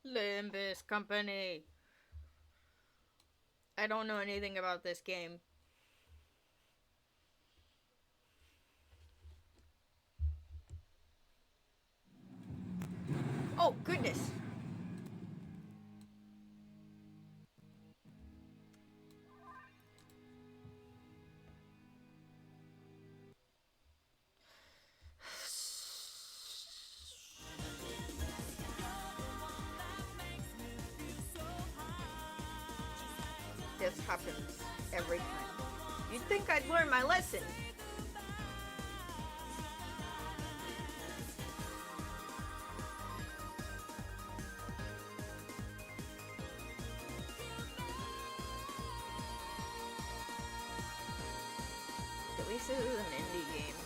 Limbus Company. I don't know anything about this game. Oh, goodness. This happens every time. You'd think I'd learn my lesson. At least this is an indie game.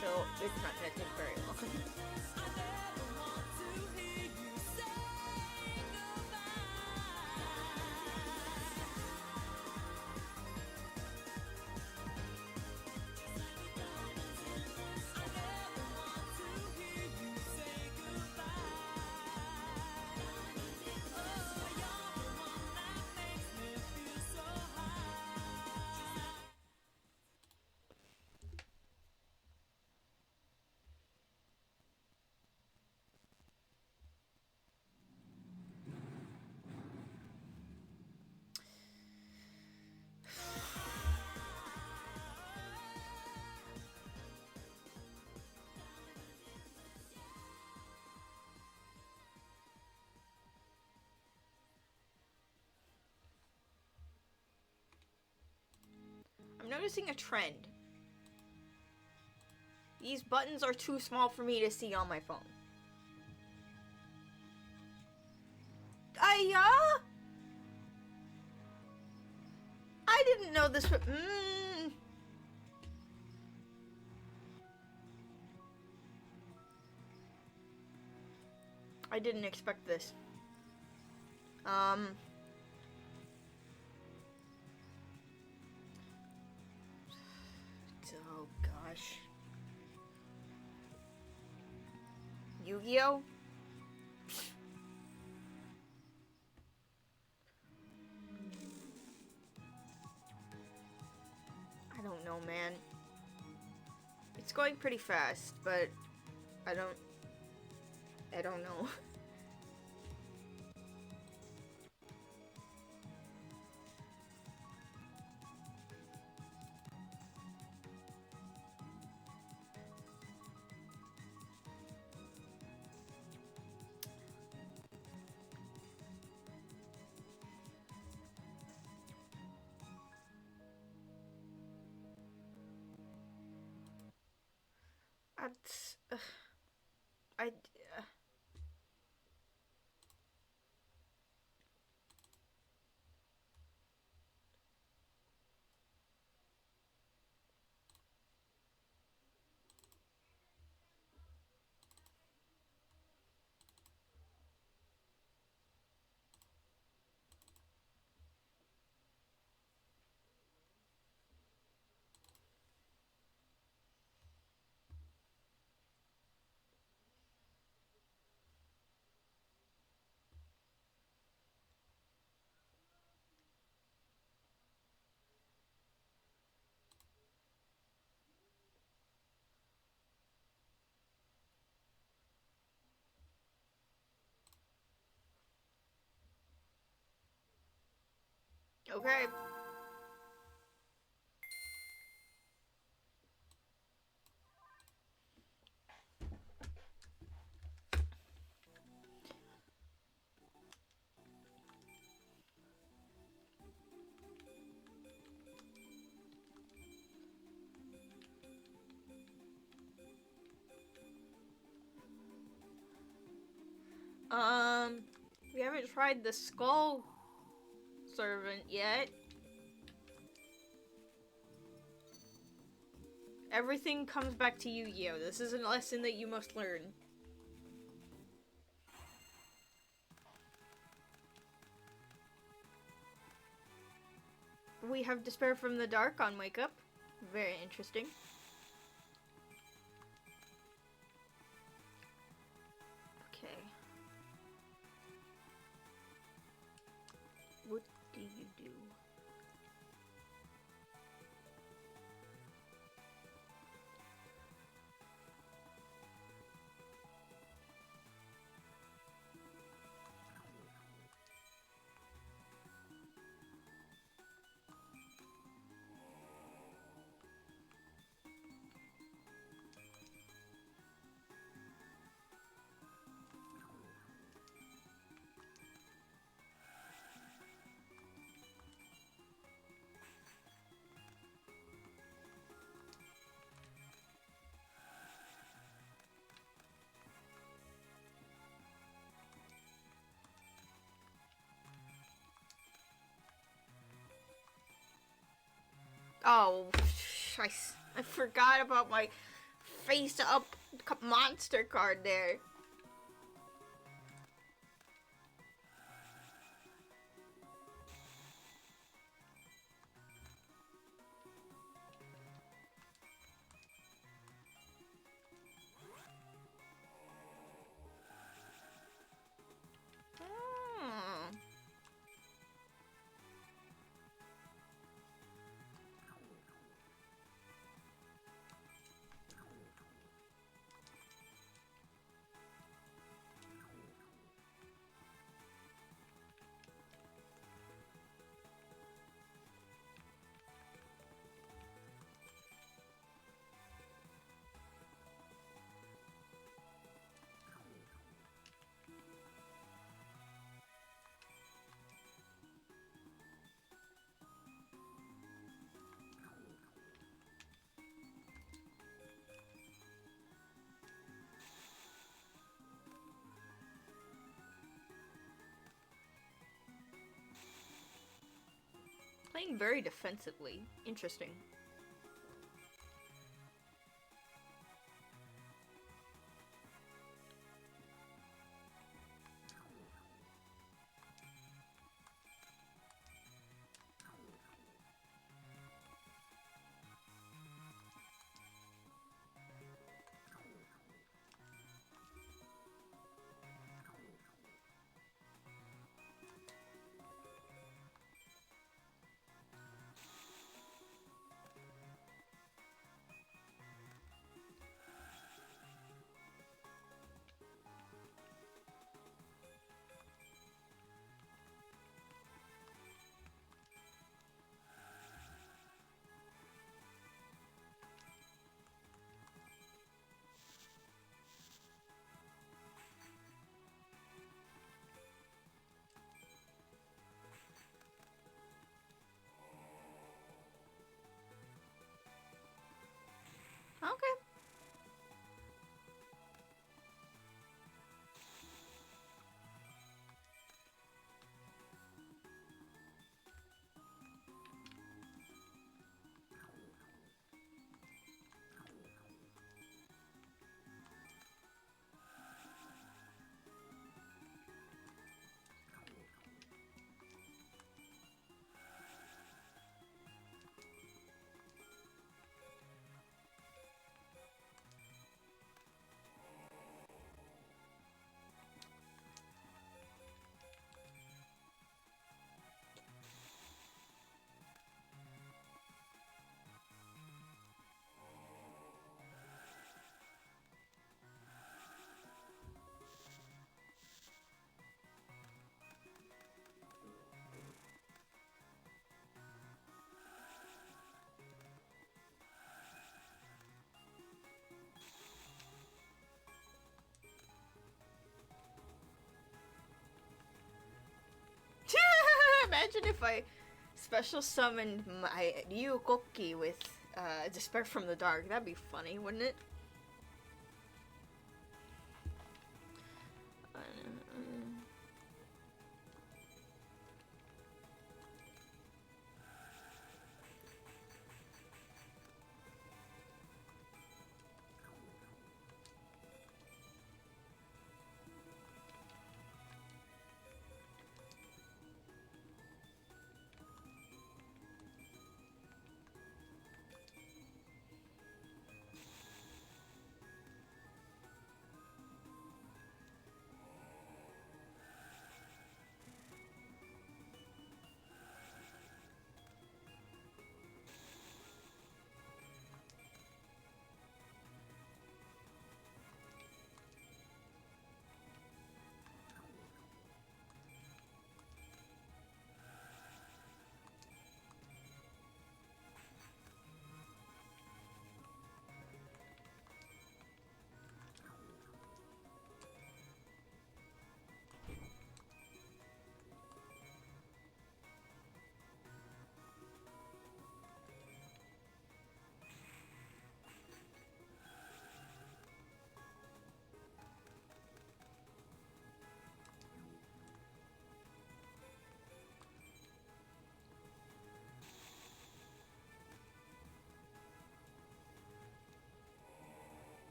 So it's not gonna take very long. I'm noticing a trend. These buttons are too small for me to see on my phone. I didn't know this would. I didn't expect this. Oh gosh. Yu-Gi-Oh? I don't know, man. It's going pretty fast, but I don't know. That's, I, okay. We haven't tried the skull servant yet. Everything comes back to Yu-Gi-Oh! This is a lesson that you must learn. We have Despair from the Dark on Wake Up. Very interesting. you do? Oh, I forgot about my face-up monster card there. Hmm. Playing very defensively. Interesting. Okay. Imagine if I special summoned my Ryukoki with Despair from the Dark. That'd be funny, wouldn't it?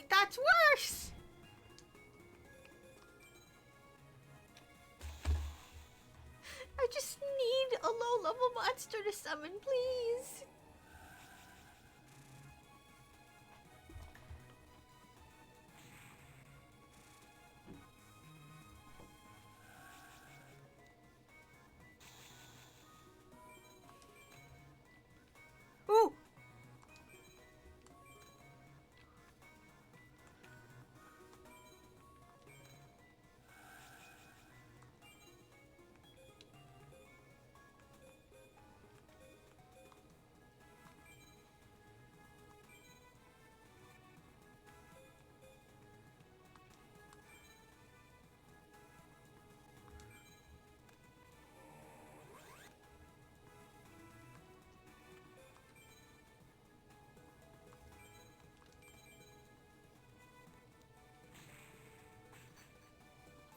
that's worse! I just need a low-level monster to summon, please! Ooh!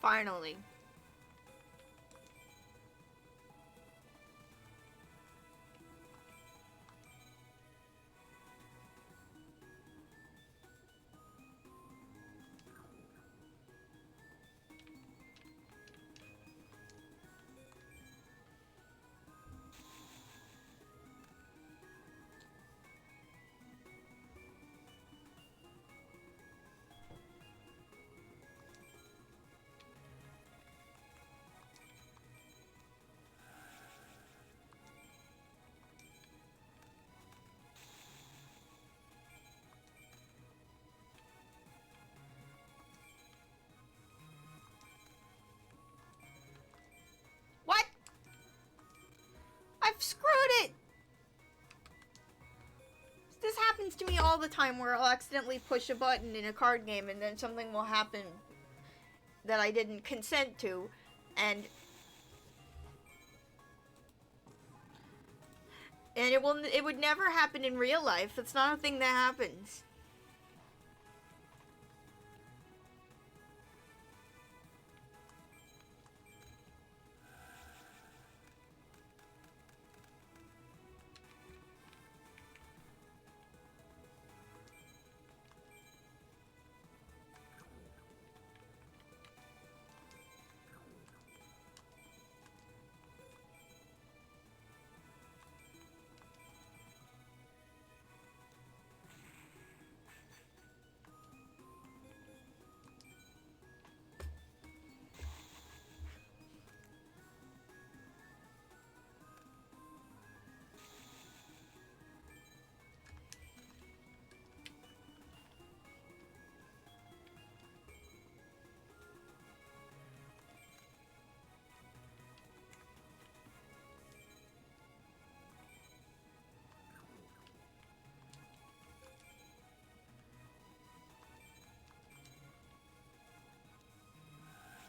Finally. What? I've screwed it! This happens to me all the time where I'll accidentally push a button in a card game and then something will happen that I didn't consent to, and it would never happen in real life. It's not a thing that happens.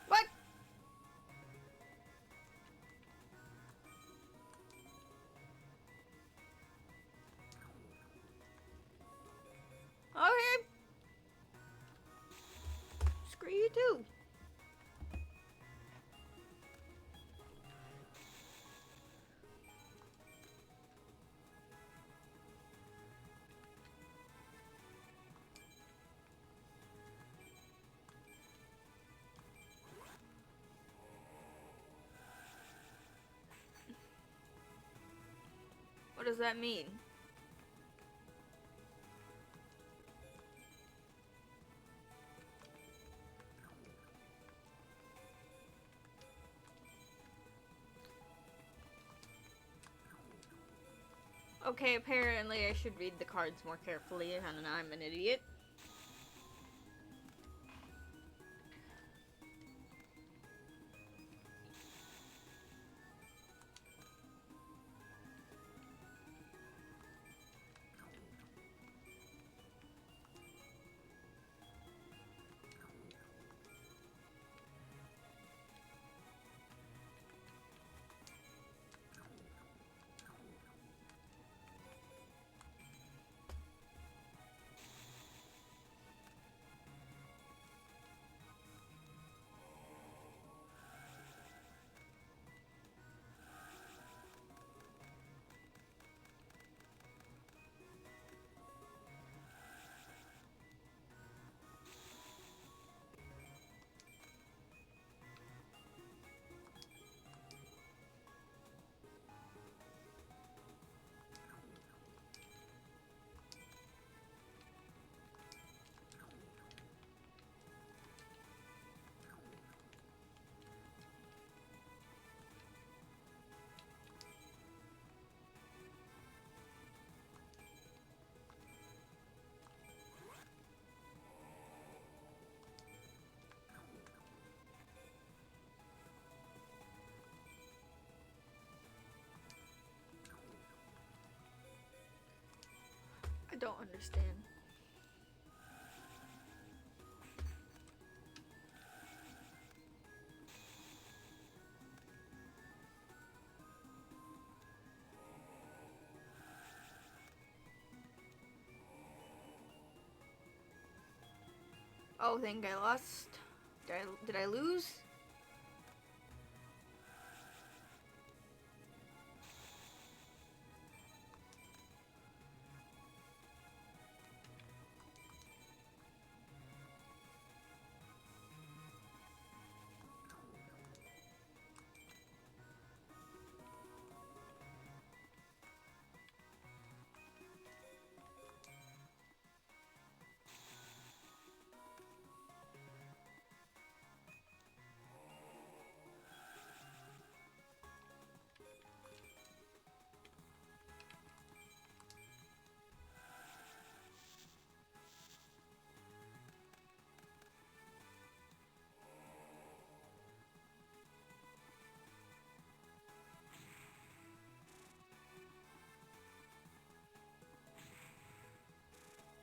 What? Okay. Screw you too. What does that mean? Okay, apparently I should read the cards more carefully, and I'm an idiot. don't understand. Oh, I think I lost. Did I lose?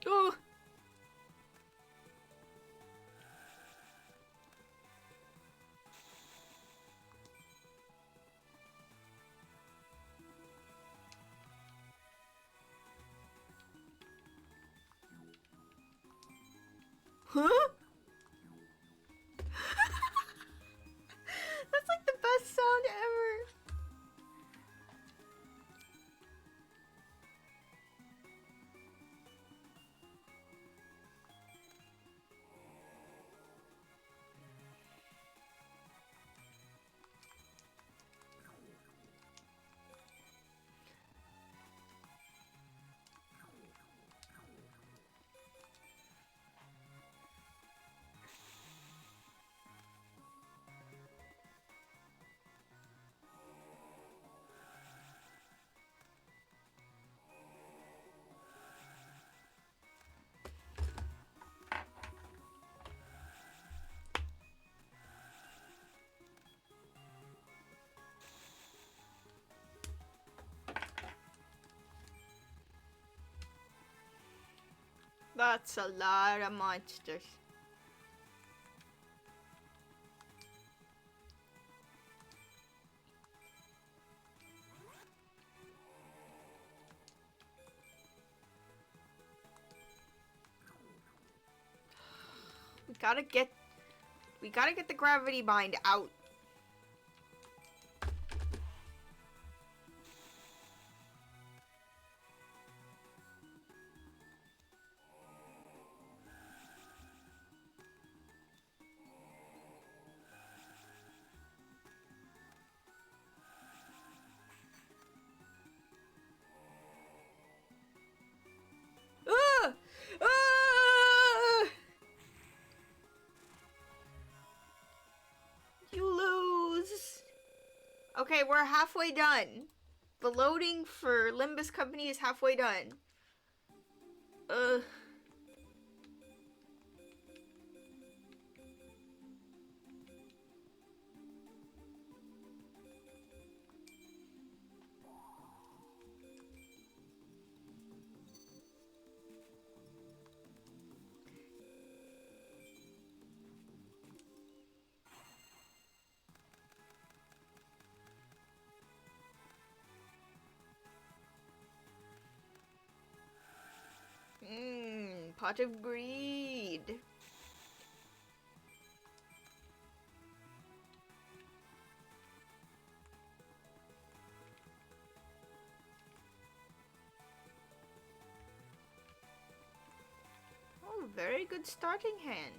Oh! Huh? That's like the best sound ever. That's a lot of monsters. We gotta get the gravity bind out. Ah! Ah! You lose. Okay, we're halfway done. The loading for Limbus Company is halfway done. Ugh. Pot of greed. Oh, very good starting hand.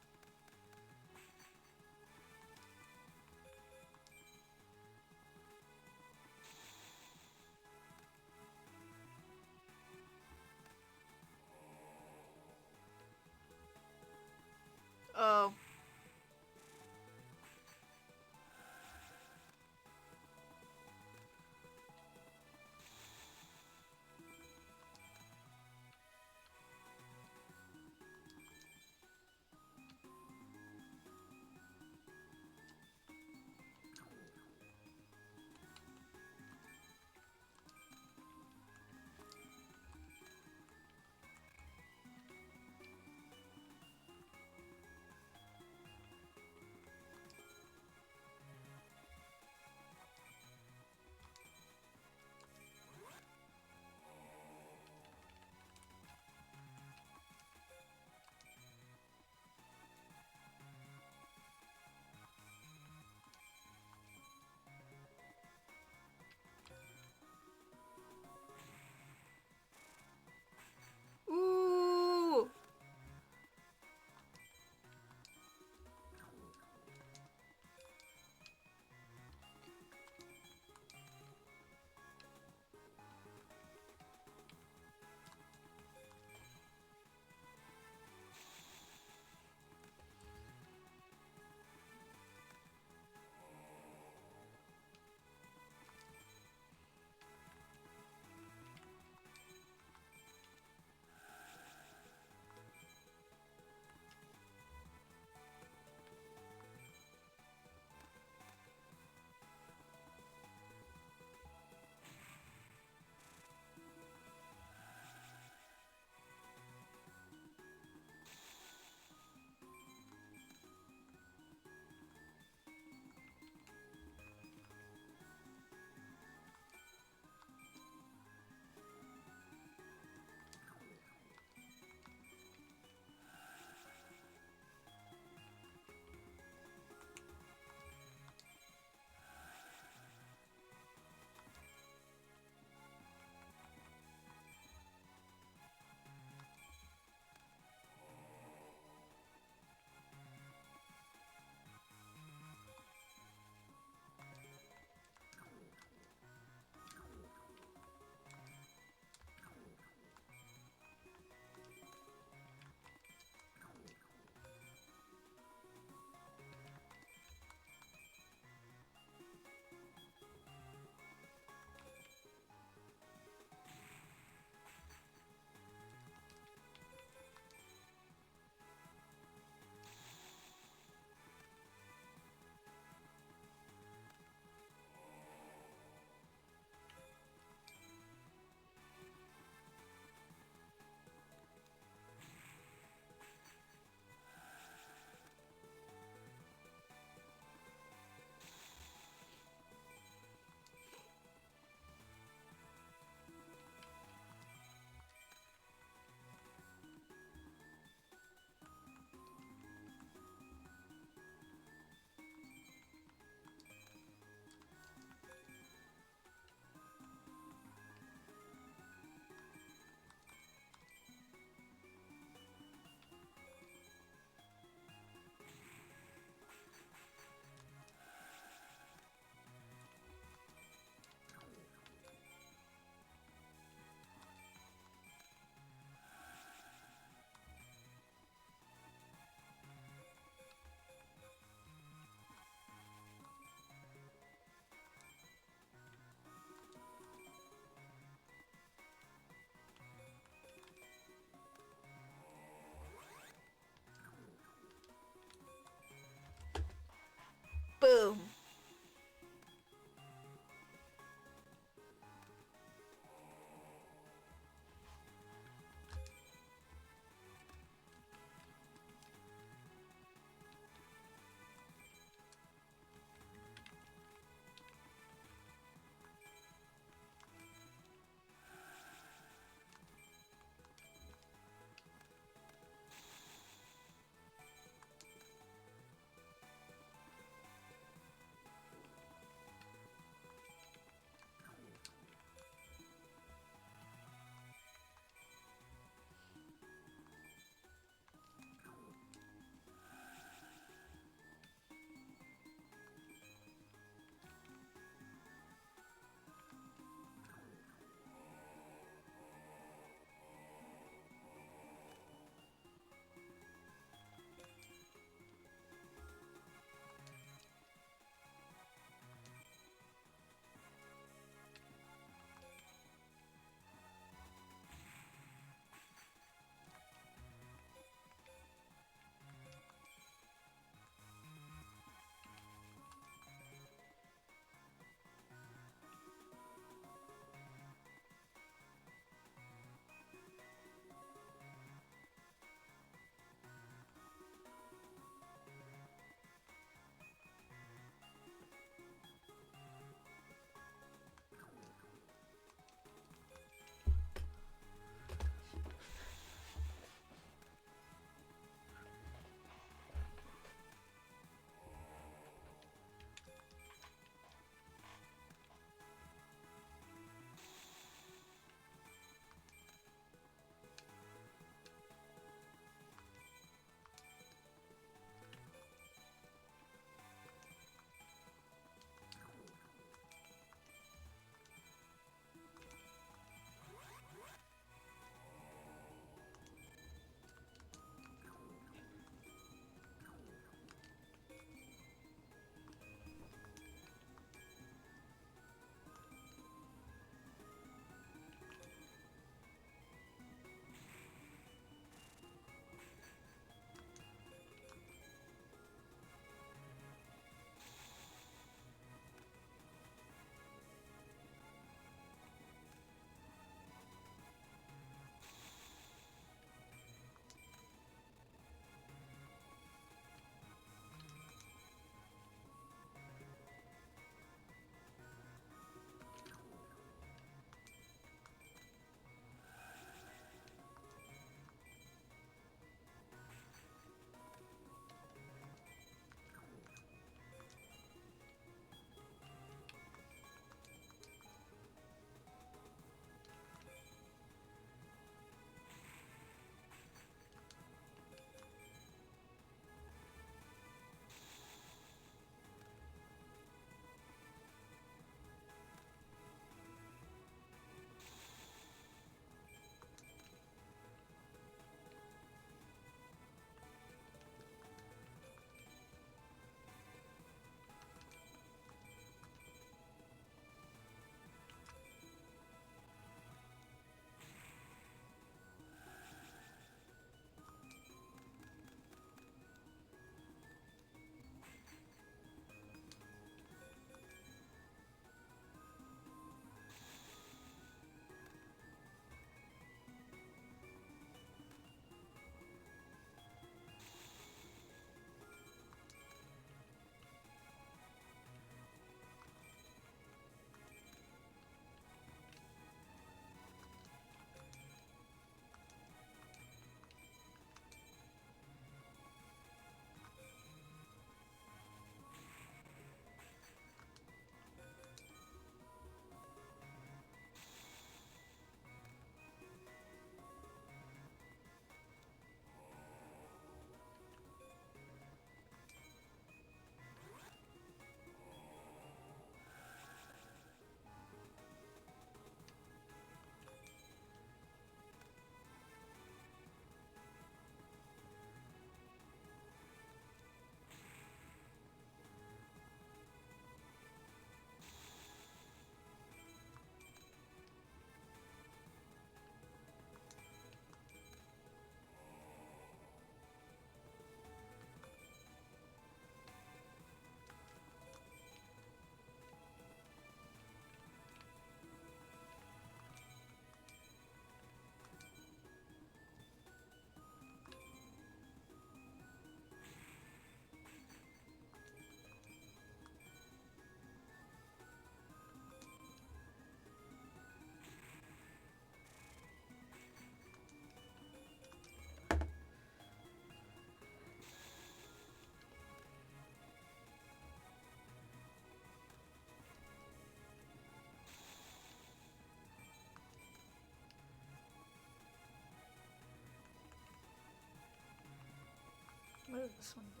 this one do?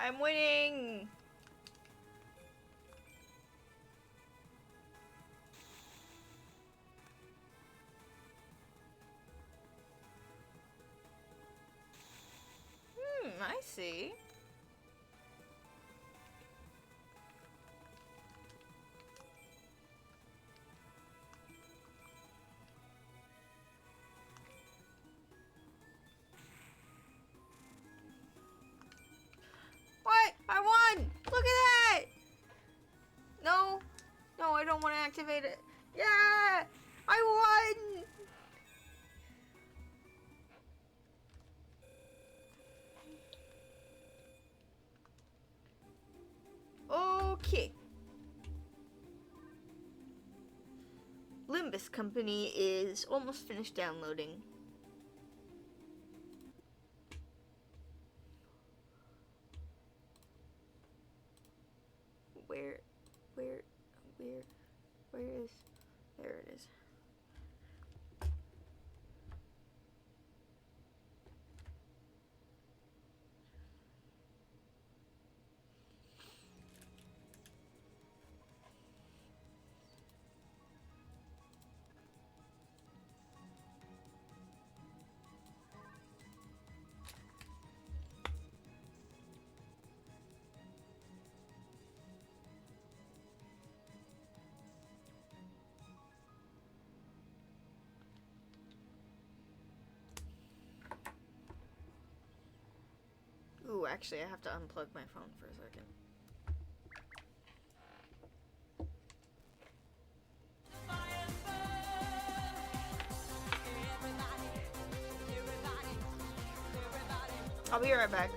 I'm winning! I see. What? I won! Look at that! No. No, I don't want to activate it. Yeah! I won! Okay. Limbus company is almost finished downloading. Where is, there it is. Ooh, actually, I have to unplug my phone for a second. I'll be right back.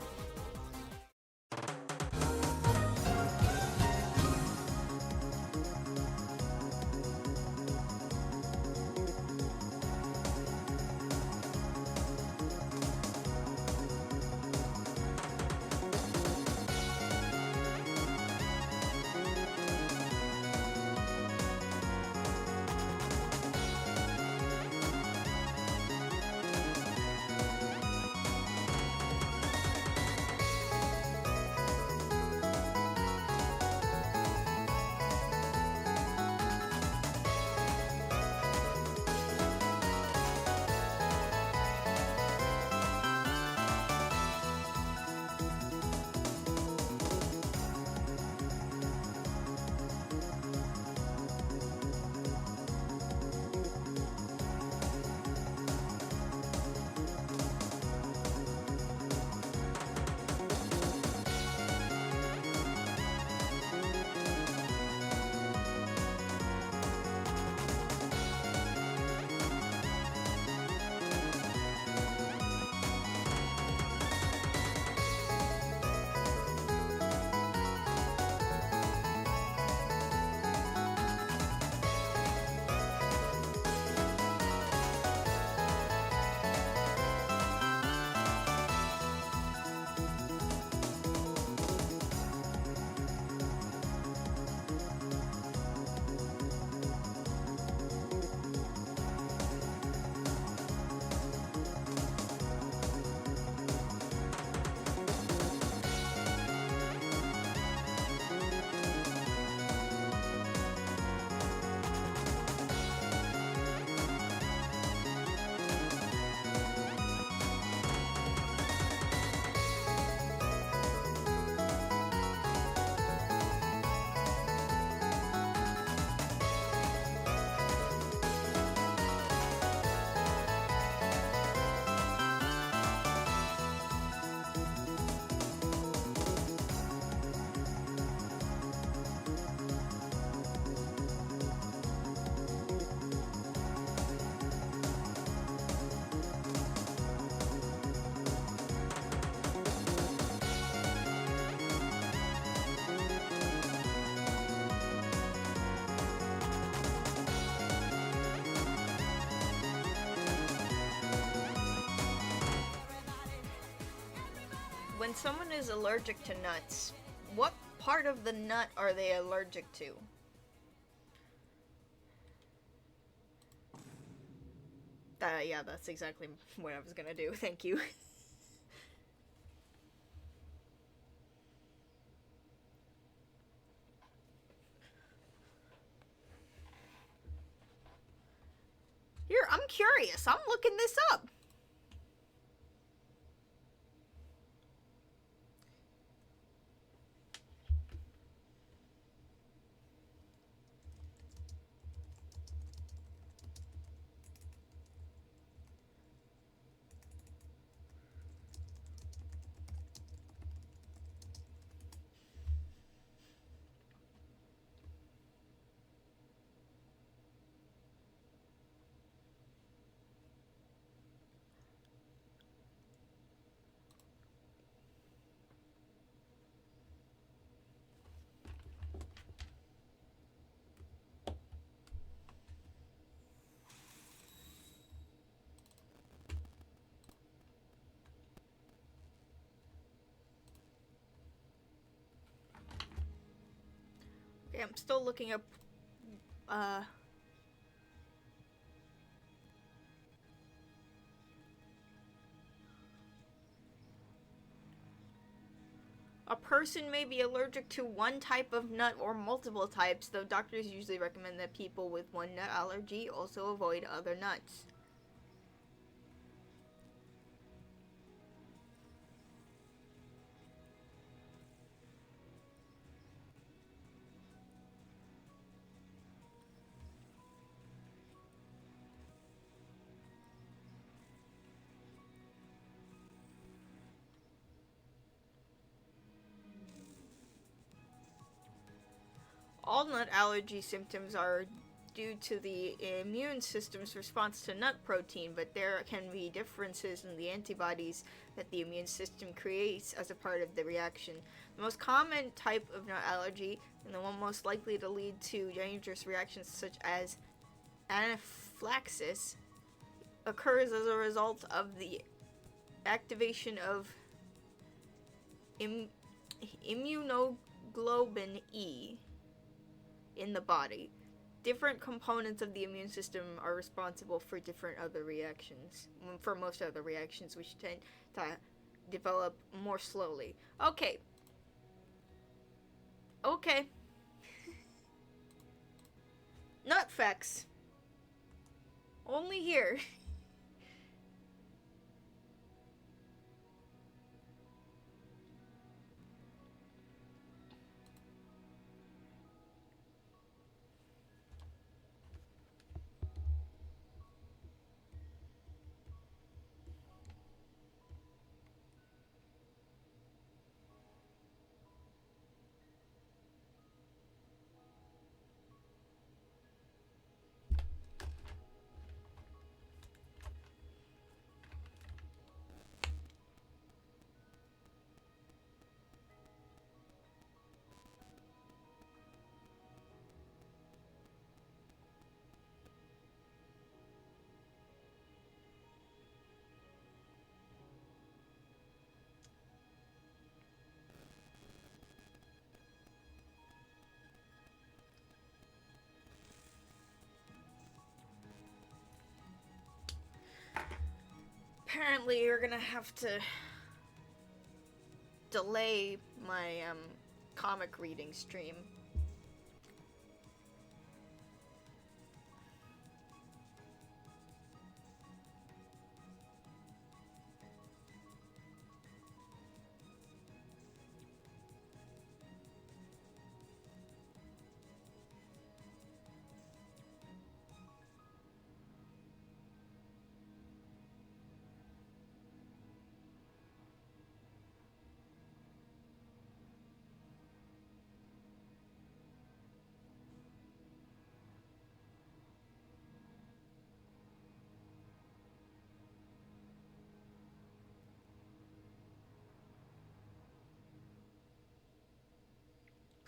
when someone is allergic to nuts, what part of the nut are they allergic to? Yeah, that's exactly what I was gonna do. Thank you. Here, I'm curious. I'm looking this up. Okay, I'm still looking up, a person may be allergic to one type of nut or multiple types, though doctors usually recommend that people with one nut allergy also avoid other nuts. All nut allergy symptoms are due to the immune system's response to nut protein, but there can be differences in the antibodies that the immune system creates as a part of the reaction. The most common type of nut allergy, and the one most likely to lead to dangerous reactions such as anaphylaxis, occurs as a result of the activation of immunoglobulin E in the body. Different components of the immune system are responsible for different other reactions, for most other reactions, which tend to develop more slowly. Okay. Nut facts. Only here. Apparently, you're gonna have to delay my comic reading stream.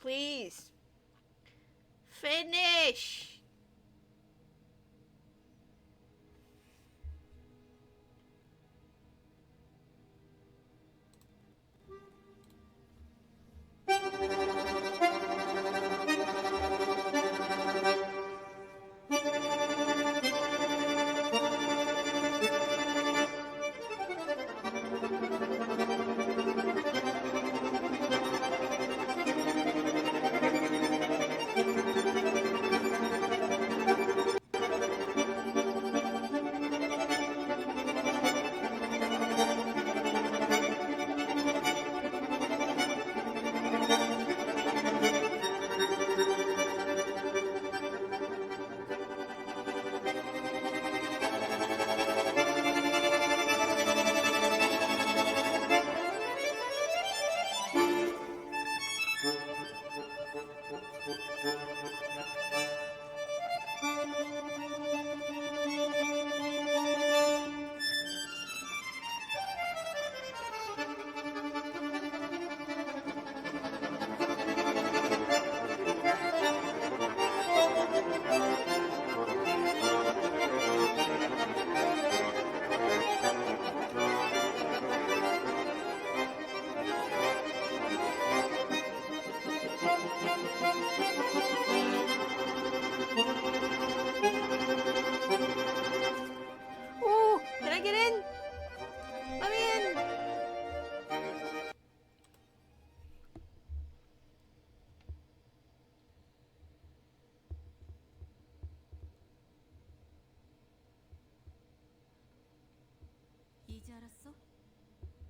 Please. Finish.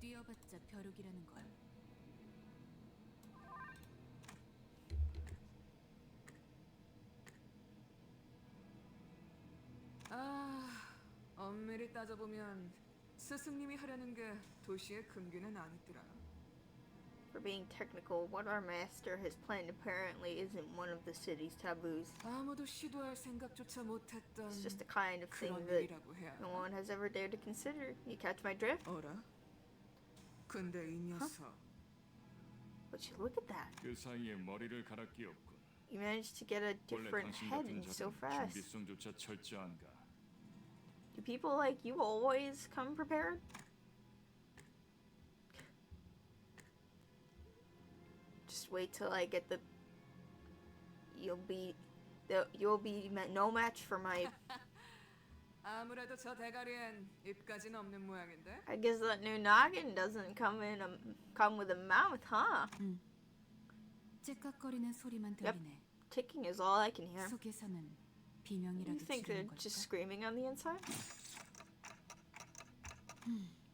뛰어봤자 벼룩이라는 걸. 엄밀히 따져보면 스승님이 하려는 게 도시의 금기는 아니더라. For being technical, what our master has planned apparently isn't one of the city's taboos. 아무도 시도할 생각조차 못했던 It's just the kind of thing 그런 that 일이라고 해야 no 하나? one has ever dared to consider. You catch my drift? 어라? 근데 이 녀석 But you look at that. 그 사이에 머리를 갈아 끼웠군. You managed to get a 원래 different 당신 head 같은 so 자는 fast. 준비성조차 철저한가? Do people like you always come prepared? Just wait till I get the. You'll be no match for my. 아무래도 저 대가리엔 입까지는 없는 모양인데? I guess that new noggin doesn't come with a mouth, huh? 째깍거리는 소리만 들리네. Ticking is all I can hear. 속에서는 You 비명이라도 think they're 지르는 걸까? just screaming on the inside?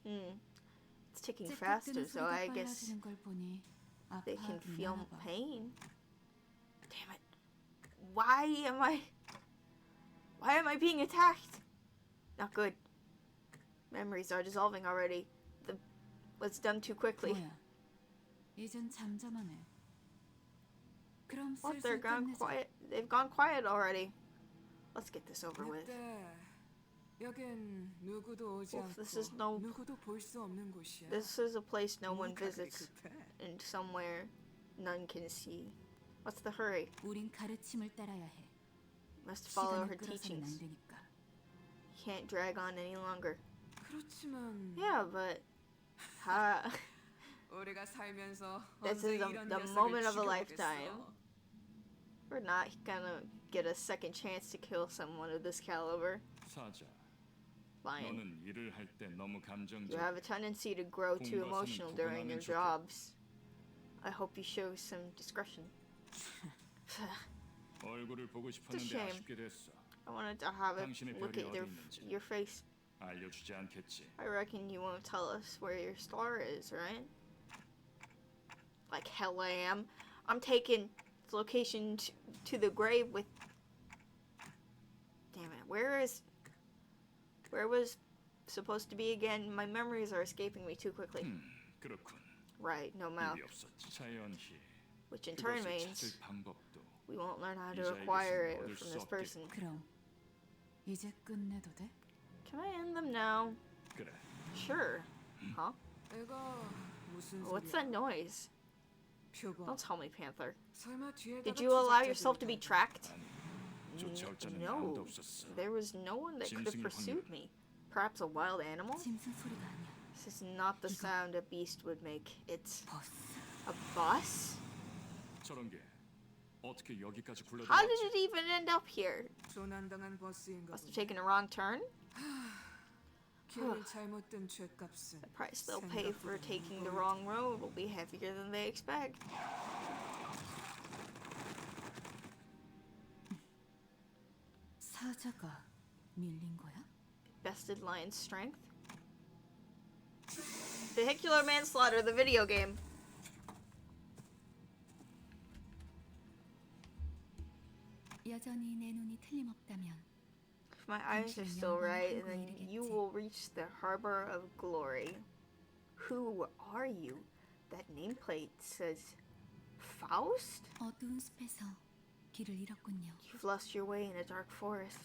It's ticking faster, so I guess 빨라지는 걸 보니 they can 아파 feel 있나 봐. pain. Damn it! Why am I being attacked? Not good. Memories are dissolving already. It's done too quickly. 뭐야? 이젠 잠잠하네. 그럼 What? 슬슬 끝내자. They've gone quiet already. Let's get this over with. 여긴 누구도 오지 Oof, 않고 this is no- 누구도 볼 수 없는 곳이야. This is a place no one 가게 visits, 급해. and somewhere none can see. What's the hurry? 우린 가르침을 따라야 해. Must follow her 시간을 끌어서는 teachings. 안 되니까. Can't drag on any longer. 그렇지만 Yeah, but 우리가 살면서 This 언제 is 이런 the 녀석을 moment of a 죽여보겠어. lifetime. We're not gonna get a second chance to kill someone of this caliber. 사자, Lion. 너는 일을 할 때 너무 You 감정적. have a tendency to grow too emotional during your jobs. I hope you show some discretion. 얼굴을 보고 싶었는데 shame. 아쉽게 됐어. I wanted to have it 당신의 look 별이 at 어디 있는지. your face. 알려주지 않겠지. I reckon you won't tell us where your star is, right? Like hell I am. I'm taking its location to the grave with... Damn it, where was supposed to be again? My memories are escaping me too quickly. 그렇군. Right, no mouth. 일이 없었지. 자연히 Which in turn 그것을 means 찾을 방법도 we won't learn how to 이자에게서 acquire it 얻을 from 수 this 없겠- person. 그럼 이제 끝내도 돼? Can I end them now? 그래. Sure. Huh? 이거 무슨 What's 소리야? that noise? 표범. Don't tell me, Panther. 설마 뒤에다가 Did you allow 추적자들이 yourself to be 다- tracked? 아니, 쫓아올 자는 No. 아무도 없었어. There was no one that could have 짐승일 pursued 확률. me. Perhaps a wild animal? 짐승 소리가 아니야. This is not the sound a beast would make. It's 버스. a bus? 저런 게 어떻게 여기까지 How did 굴러들어왔지? it even end up here? 조난당한 버스인가 Must have 보네. taken a wrong turn? 길을 잘못 든 죄값은 The price they'll pay for taking the wrong road will be heavier than they expect. 사자가 밀린 거야? Bested lion's strength? Vehicular manslaughter, the video game. 여전히 내 눈이 틀림없다면 If my eyes are still right, then you will reach the harbor of glory. Who are you? That nameplate says Faust? 어두운 숲에서 길을 잃었군요. You've lost your way in a dark forest.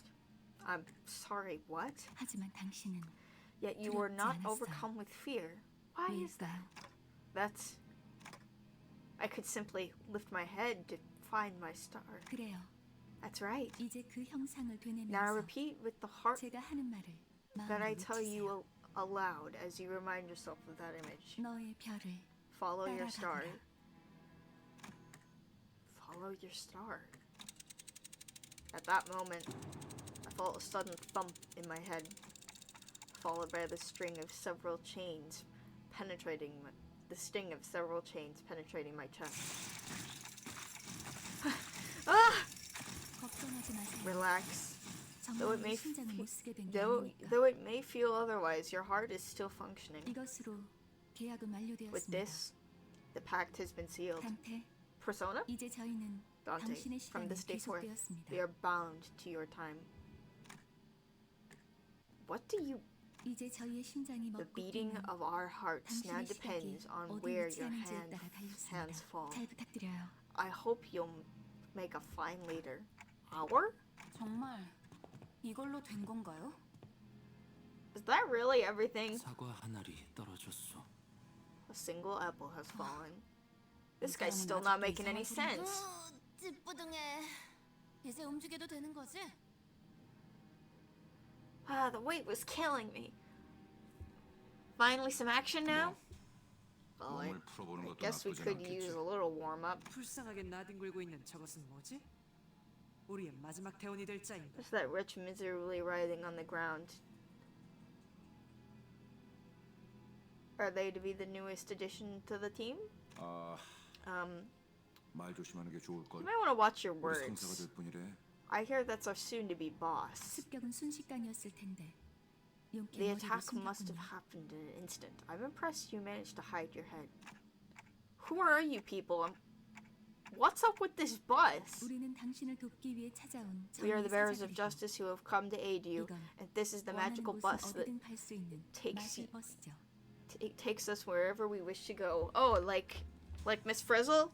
I'm sorry, what? 하지만 당신은 Yet you were not 두렵지 않았어요. overcome with fear. Why is that? 왜일까요? That's... I could simply lift my head to find my star. 그래요. That's right. 이제 그 형상을 Now 되뇌면서 repeat with the heart 제가 하는 말을 that I 마음으로 tell 외치세요. you aloud as you remind yourself of that image. 너의 별을 Follow your star. 따라가거라. Follow your star. At that moment, I felt a sudden thump in my head, followed by the sting of several chains penetrating my chest. Ah! 걱정하지 마세요. Relax. 정말 내 심장을 못 쓰게 된 게 Though 아니니까. it may feel otherwise, your heart is still functioning. 이것으로 계약은 With 완료되었습니다. this, the pact has been sealed. 단테, Persona? 이제 저희는 Dante, 당신의 from 시간이 this day forth, 귀속되었습니다. we are bound to your time. What do you... 이제 저희의 심장이 The 먹고 beating 뛰는 of our hearts now 당신의 시각이 depends on 어디 where your 위치하는지에 따라 hands 달렸습니다. fall. 잘 부탁드려요. I hope you'll make a fine leader. Hour? 정말 이걸로 된 건가요? Is that really everything? 사과 한 알이 떨어졌어. A single apple has fallen. This guy's still not making any sense. 찌뿌둥해. 이제 움직여도 되는 거지? Ah, the weight was killing me. Finally some action now? Well, I 몸을 풀어보는 것도 guess we 나쁘진 could use 않겠지. a little warm-up. 불쌍하게 나뒹굴고 있는 저것은 뭐지? 우리의 마지막 대원이 될 자인가? Just that rich miserably writhing on the ground. Are they to be the newest addition to the team? 말 조심하는 게 좋을 걸. You might want to watch your 우리 상사가 words. 될 뿐이래. I hear that's our soon-to-be boss. 습격은 순식간이었을 텐데. 용케 The 머리를 attack must have 숨겼군요. happened in an instant. I'm impressed you managed to hide your head. Who are you people? What's up with this bus? 우리는 당신을 돕기 위해 찾아온 We are the 정의의 bearers of 사자들이고 justice who have come to aid you, 이건 and this is the 원하는 magical 곳은 bus that 어디든 갈 수 있는 takes 마실 버스죠. takes us wherever we wish to go. Oh, like Miss Frizzle?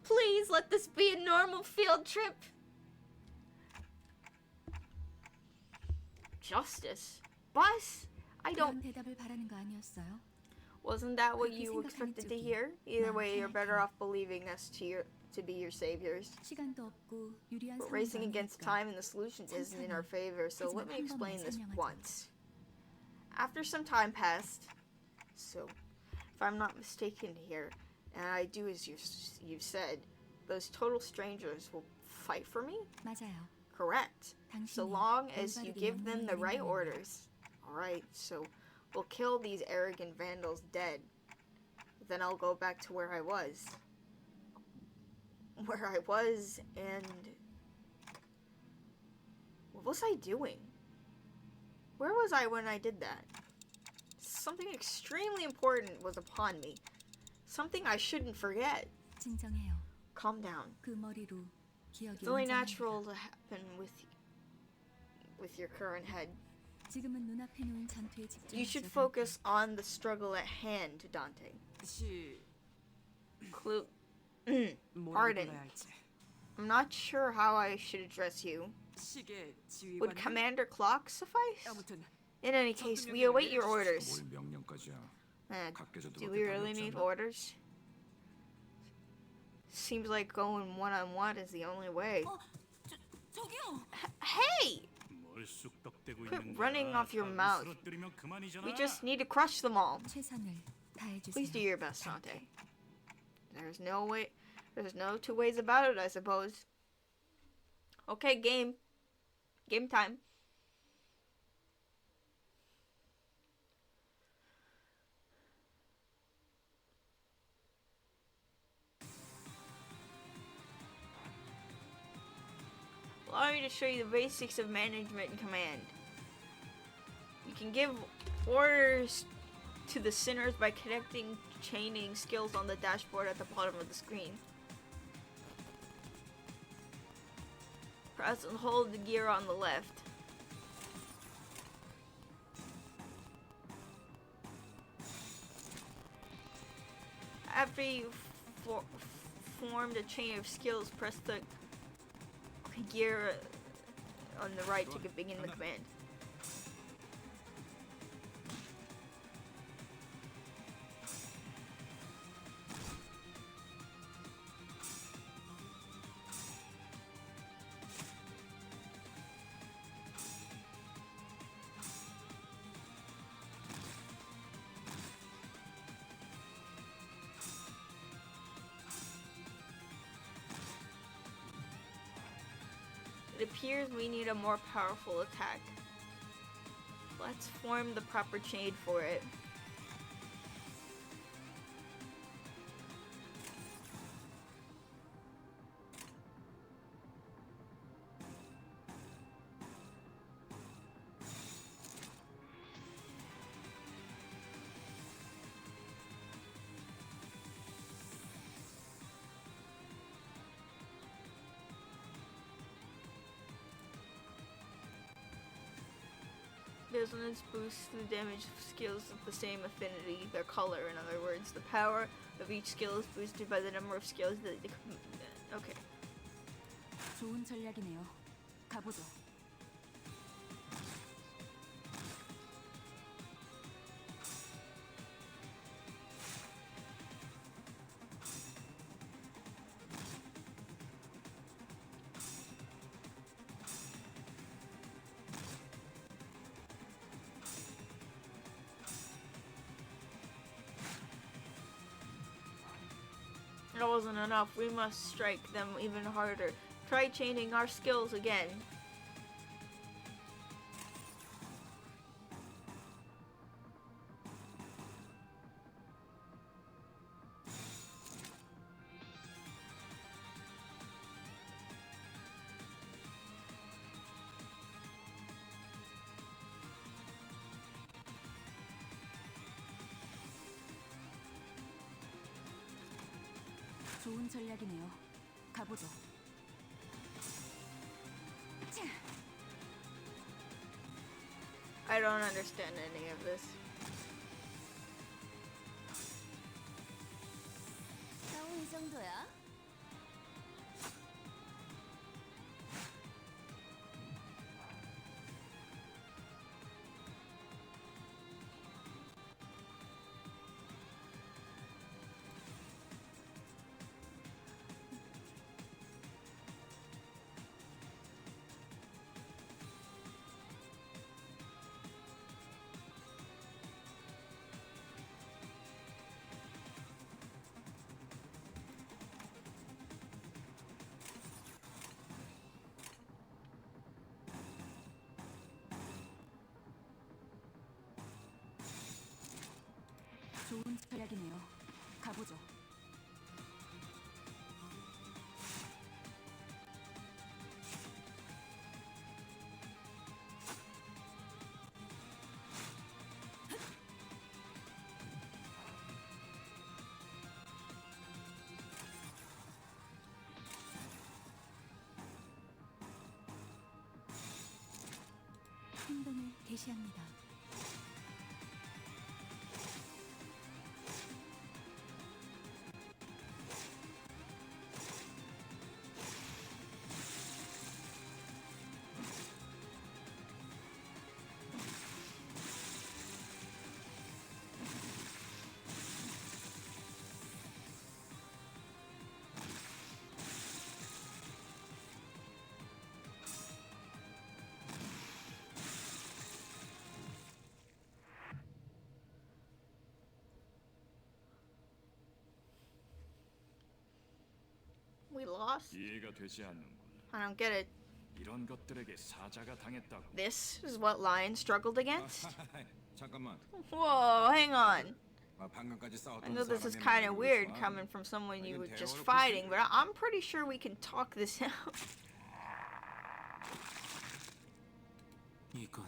Please let this be a normal field trip. Justice? Bus? I don't... 그런 대답을 바라는 거 아니었어요? Wasn't that what 그렇게 you 생각하는 expected to 쪽이 hear? Either 마음 way, you're better 편할 off believing us to be your saviors. 시간도 없고 유리한 But 상황도 racing against 아니니까. time and the solution isn't in our favor, so let me 하지만 한 explain 번만 this 설명하자. once. After some time passed, so if I'm not mistaken here, and I do as you've said, those total strangers will fight for me? 맞아요. Correct. So 당신이 long as you 올바르게 give them the 명령을 right 내린다면 orders. Alright, so we'll kill these arrogant vandals dead. Then I'll go back to where I was. And... What was I doing? Where was I when I did that? Something extremely important was upon me. Something I shouldn't forget. 진정해요. Calm down. 그 머리로 기억이 It's only 온전합니다. natural to happen with your current head. 지금은 눈앞에 놓인 전투에 You should 집중하죠. focus on the struggle at hand, Dante. Clue. 뭐라고 Pardon. 불러야 할지. I'm not sure how I should address you. 시계 Would 지휘관. Commander Clock suffice? 아무튼 In any case, we await your orders. 뭘 명령까지야. 각계에서 Do 누가 we really 답이 need 없잖아. orders? Seems like going one-on-one is the only way. 저기요. Hey! 뭘 쑥덕대고 Quit 있는 running 거야? off your 다 mouth. 으스러뜨리면 그만이잖아. We just need to crush them all. 최선을 다해주세요. Please do your best, Dante. There's no two ways about it, I suppose. Okay, game. Game time. Allow me to show you the basics of management and command. You can give orders to the sinners by connecting chaining skills on the dashboard at the bottom of the screen. Press and hold the gear on the left. After you've formed a chain of skills, press the gear on the right to begin the command. It appears we need a more powerful attack. Let's form the proper chain for it. resonance boosts the damage of skills of the same affinity, their color, in other words. The power of each skill is boosted by the number of skills that they... Okay. 좋은 전략이네요. 가보죠. That wasn't enough. We must strike them even harder. Try chaining our skills again. 좋은 전략이네요. 가보죠. I don't understand any of this. 싸움 이 정도야? 좋은 전략이네요. 가보죠. 행동을 개시합니다. We lost? 이해가 되지 않는군. I don't get it. 이런 것들에게 사자가 당했다고. This is what Lion struggled against? 잠깐만. Whoa, hang on. 방금까지 싸웠던 I know this is 사람이 kind of 말이야. weird coming from someone you were just fighting, but I'm pretty sure we can talk this out. 이건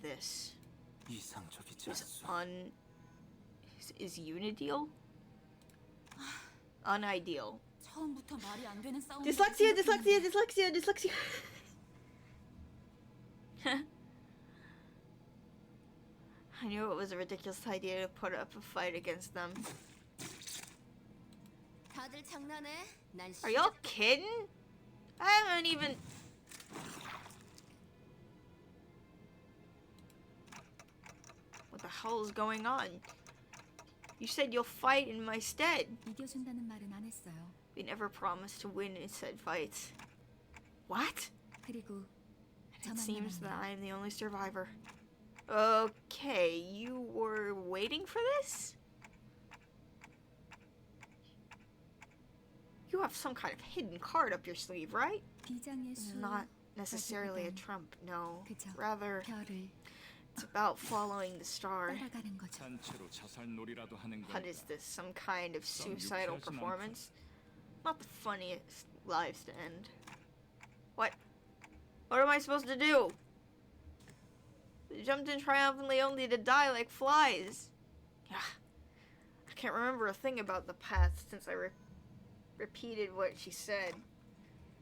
This 이상적이지 is 않소. is unideal? Unideal. 처음부터 말이 안 되는 싸움. Dyslexia, dyslexia, dyslexia, dyslexia. I knew it was a ridiculous idea to put up a fight against them. 다들 장난해? 난 Are y'all kidding? I haven't even... What the hell is going on? You said you'll fight in my stead. 이겨준다는 말은 안 했어요. We never promised to win in said fights. What? 그리고 It 저만 seems that 남았네요. I am the only survivor. Okay, you were waiting for this? You have some kind of hidden card up your sleeve, right? 비장의 수. Not necessarily a trump, no. 그저 Rather, 별을 it's about following the star. 따라가는 거죠. 단체로 자살놀이라도 하는 What 건가? is this? Some kind of suicidal performance? Not the funniest lives to end. What? What am I supposed to do? They jumped in triumphantly only to die like flies. I can't remember a thing about the past since I repeated what she said.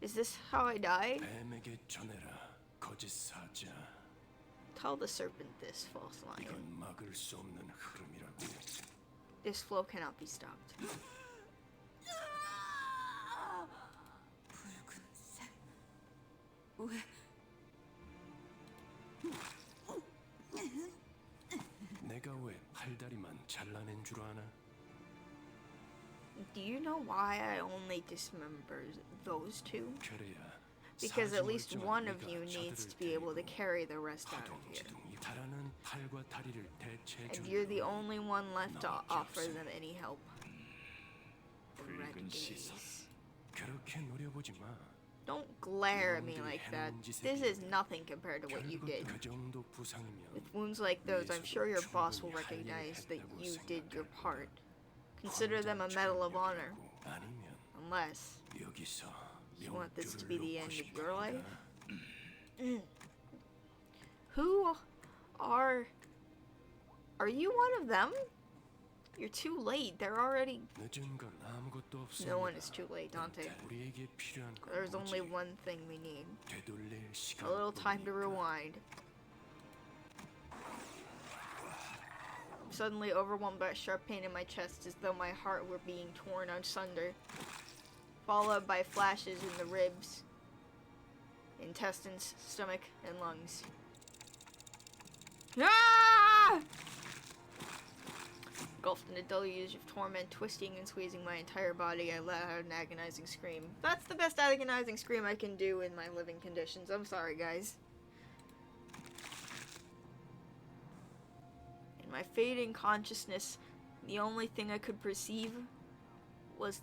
Is this how I die? 뱀에게 전해라, 거짓 사자. Tell the serpent this, false lion. 이건 막을 수 없는 흐름이라고. This flow cannot be stopped. 붉은색. 왜? 내가 왜 팔다리만 잘라낸 줄 아나? Do you know why I only dismember those two? 그래야 Because at least 사지멀쩡한 one of 네가 you needs 저들을 to be able to 데리고 carry the rest out of here. 허둥지둥 달아난 팔과 다리를 대체해 And 줄 you're the only one left to offer them any help. The red 붉은 시선. days. 그렇게 노려보지 마. Don't glare at me like that. This is nothing compared to what you 결국 did. 그 정도 부상이면 With wounds like those, I'm sure your boss will recognize that you did your part. Consider them a medal of honor. 아니면 Unless 여기서 you want this to be 명줄을 the 놓고 end of 싶어 your life. 한다. Who are you one of them? You're too late. They're already. 늦은 건 아무것도 없습니다. No one is too late, Dante. 우리에게 필요한 건 There's only 뭐지? one thing we need. 되돌릴 A little time to 시간뿐이니까. rewind. I'm suddenly overwhelmed by a sharp pain in my chest as though my heart were being torn asunder, followed by flashes in the ribs, intestines, stomach, and lungs. Ah! Engulfed in a deluge of torment, twisting and squeezing my entire body, I let out an agonizing scream. That's the best agonizing scream I can do in my living conditions. I'm sorry, guys. In my fading consciousness, the only thing I could perceive was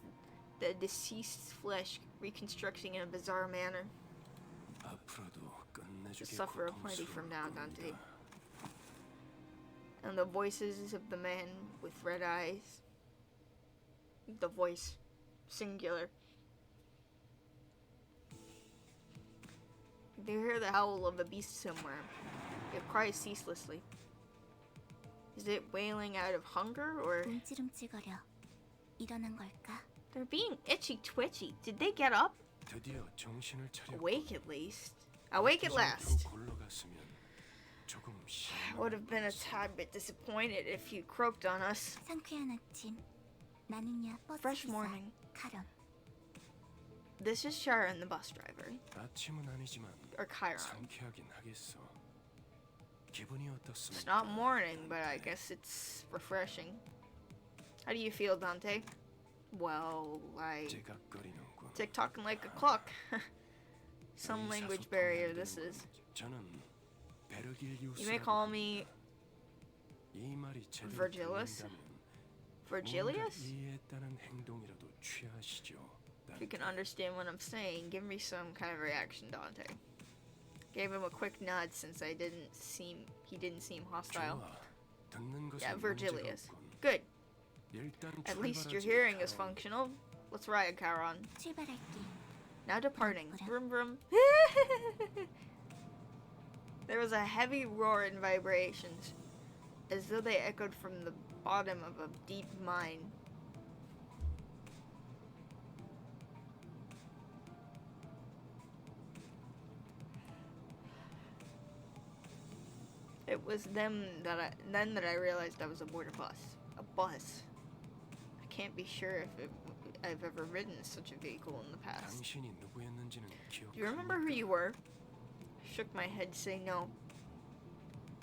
the deceased's flesh reconstructing in a bizarre manner. 앞으로도 To 끝내주게 suffer plenty from now, 고통스러울 Dante. 겁니다. And the voices of the man with red eyes. The voice, singular. They hear the howl of a beast somewhere. It cries ceaselessly. Is it wailing out of hunger or 움찔움찔거려. 일어난 걸까? they're being itchy twitchy? Did they get up? 드디어 정신을 차려. Awake at least. Awake at last. 골러갔으면 조금 I would have been a tad bit disappointed if you croaked on us. 상쾌한 아침. 나는야 Fresh 버스기사 morning. 카런. This is Sharon, the bus driver. 아침은 아니지만 Or Chiron. 상쾌하긴 하겠어. 기분이 It's 어떻습니까? not morning, but I guess it's refreshing. How do you feel, Dante? Well, like 째각거리는군. tick-tocking like a clock. Some language barrier this is. 저는 You may call me 이 말이 제대로 Virgilius? 들린다면 Virgilius? 뭔가 이해했다는 행동이라도 취하시죠. If you can understand what I'm saying, give me some kind of reaction, Dante. Gave him a quick nod since he didn't seem hostile. 좋아. 듣는 것은 Yeah, Virgilius. 문제가 없군. Good. 일단 At least your 출발하지, hearing is 카론. functional. Let's ride, Chiron. 출발할게. Now departing. Vroom vroom. There was a heavy roar and vibrations, as though they echoed from the bottom of a deep mine. It was then that I realized I was aboard a bus. A bus. I can't be sure if I've ever ridden such a vehicle in the past. 당신이 누구였는지는 Do you remember who 기억합니까? you were? I shook my head, saying no.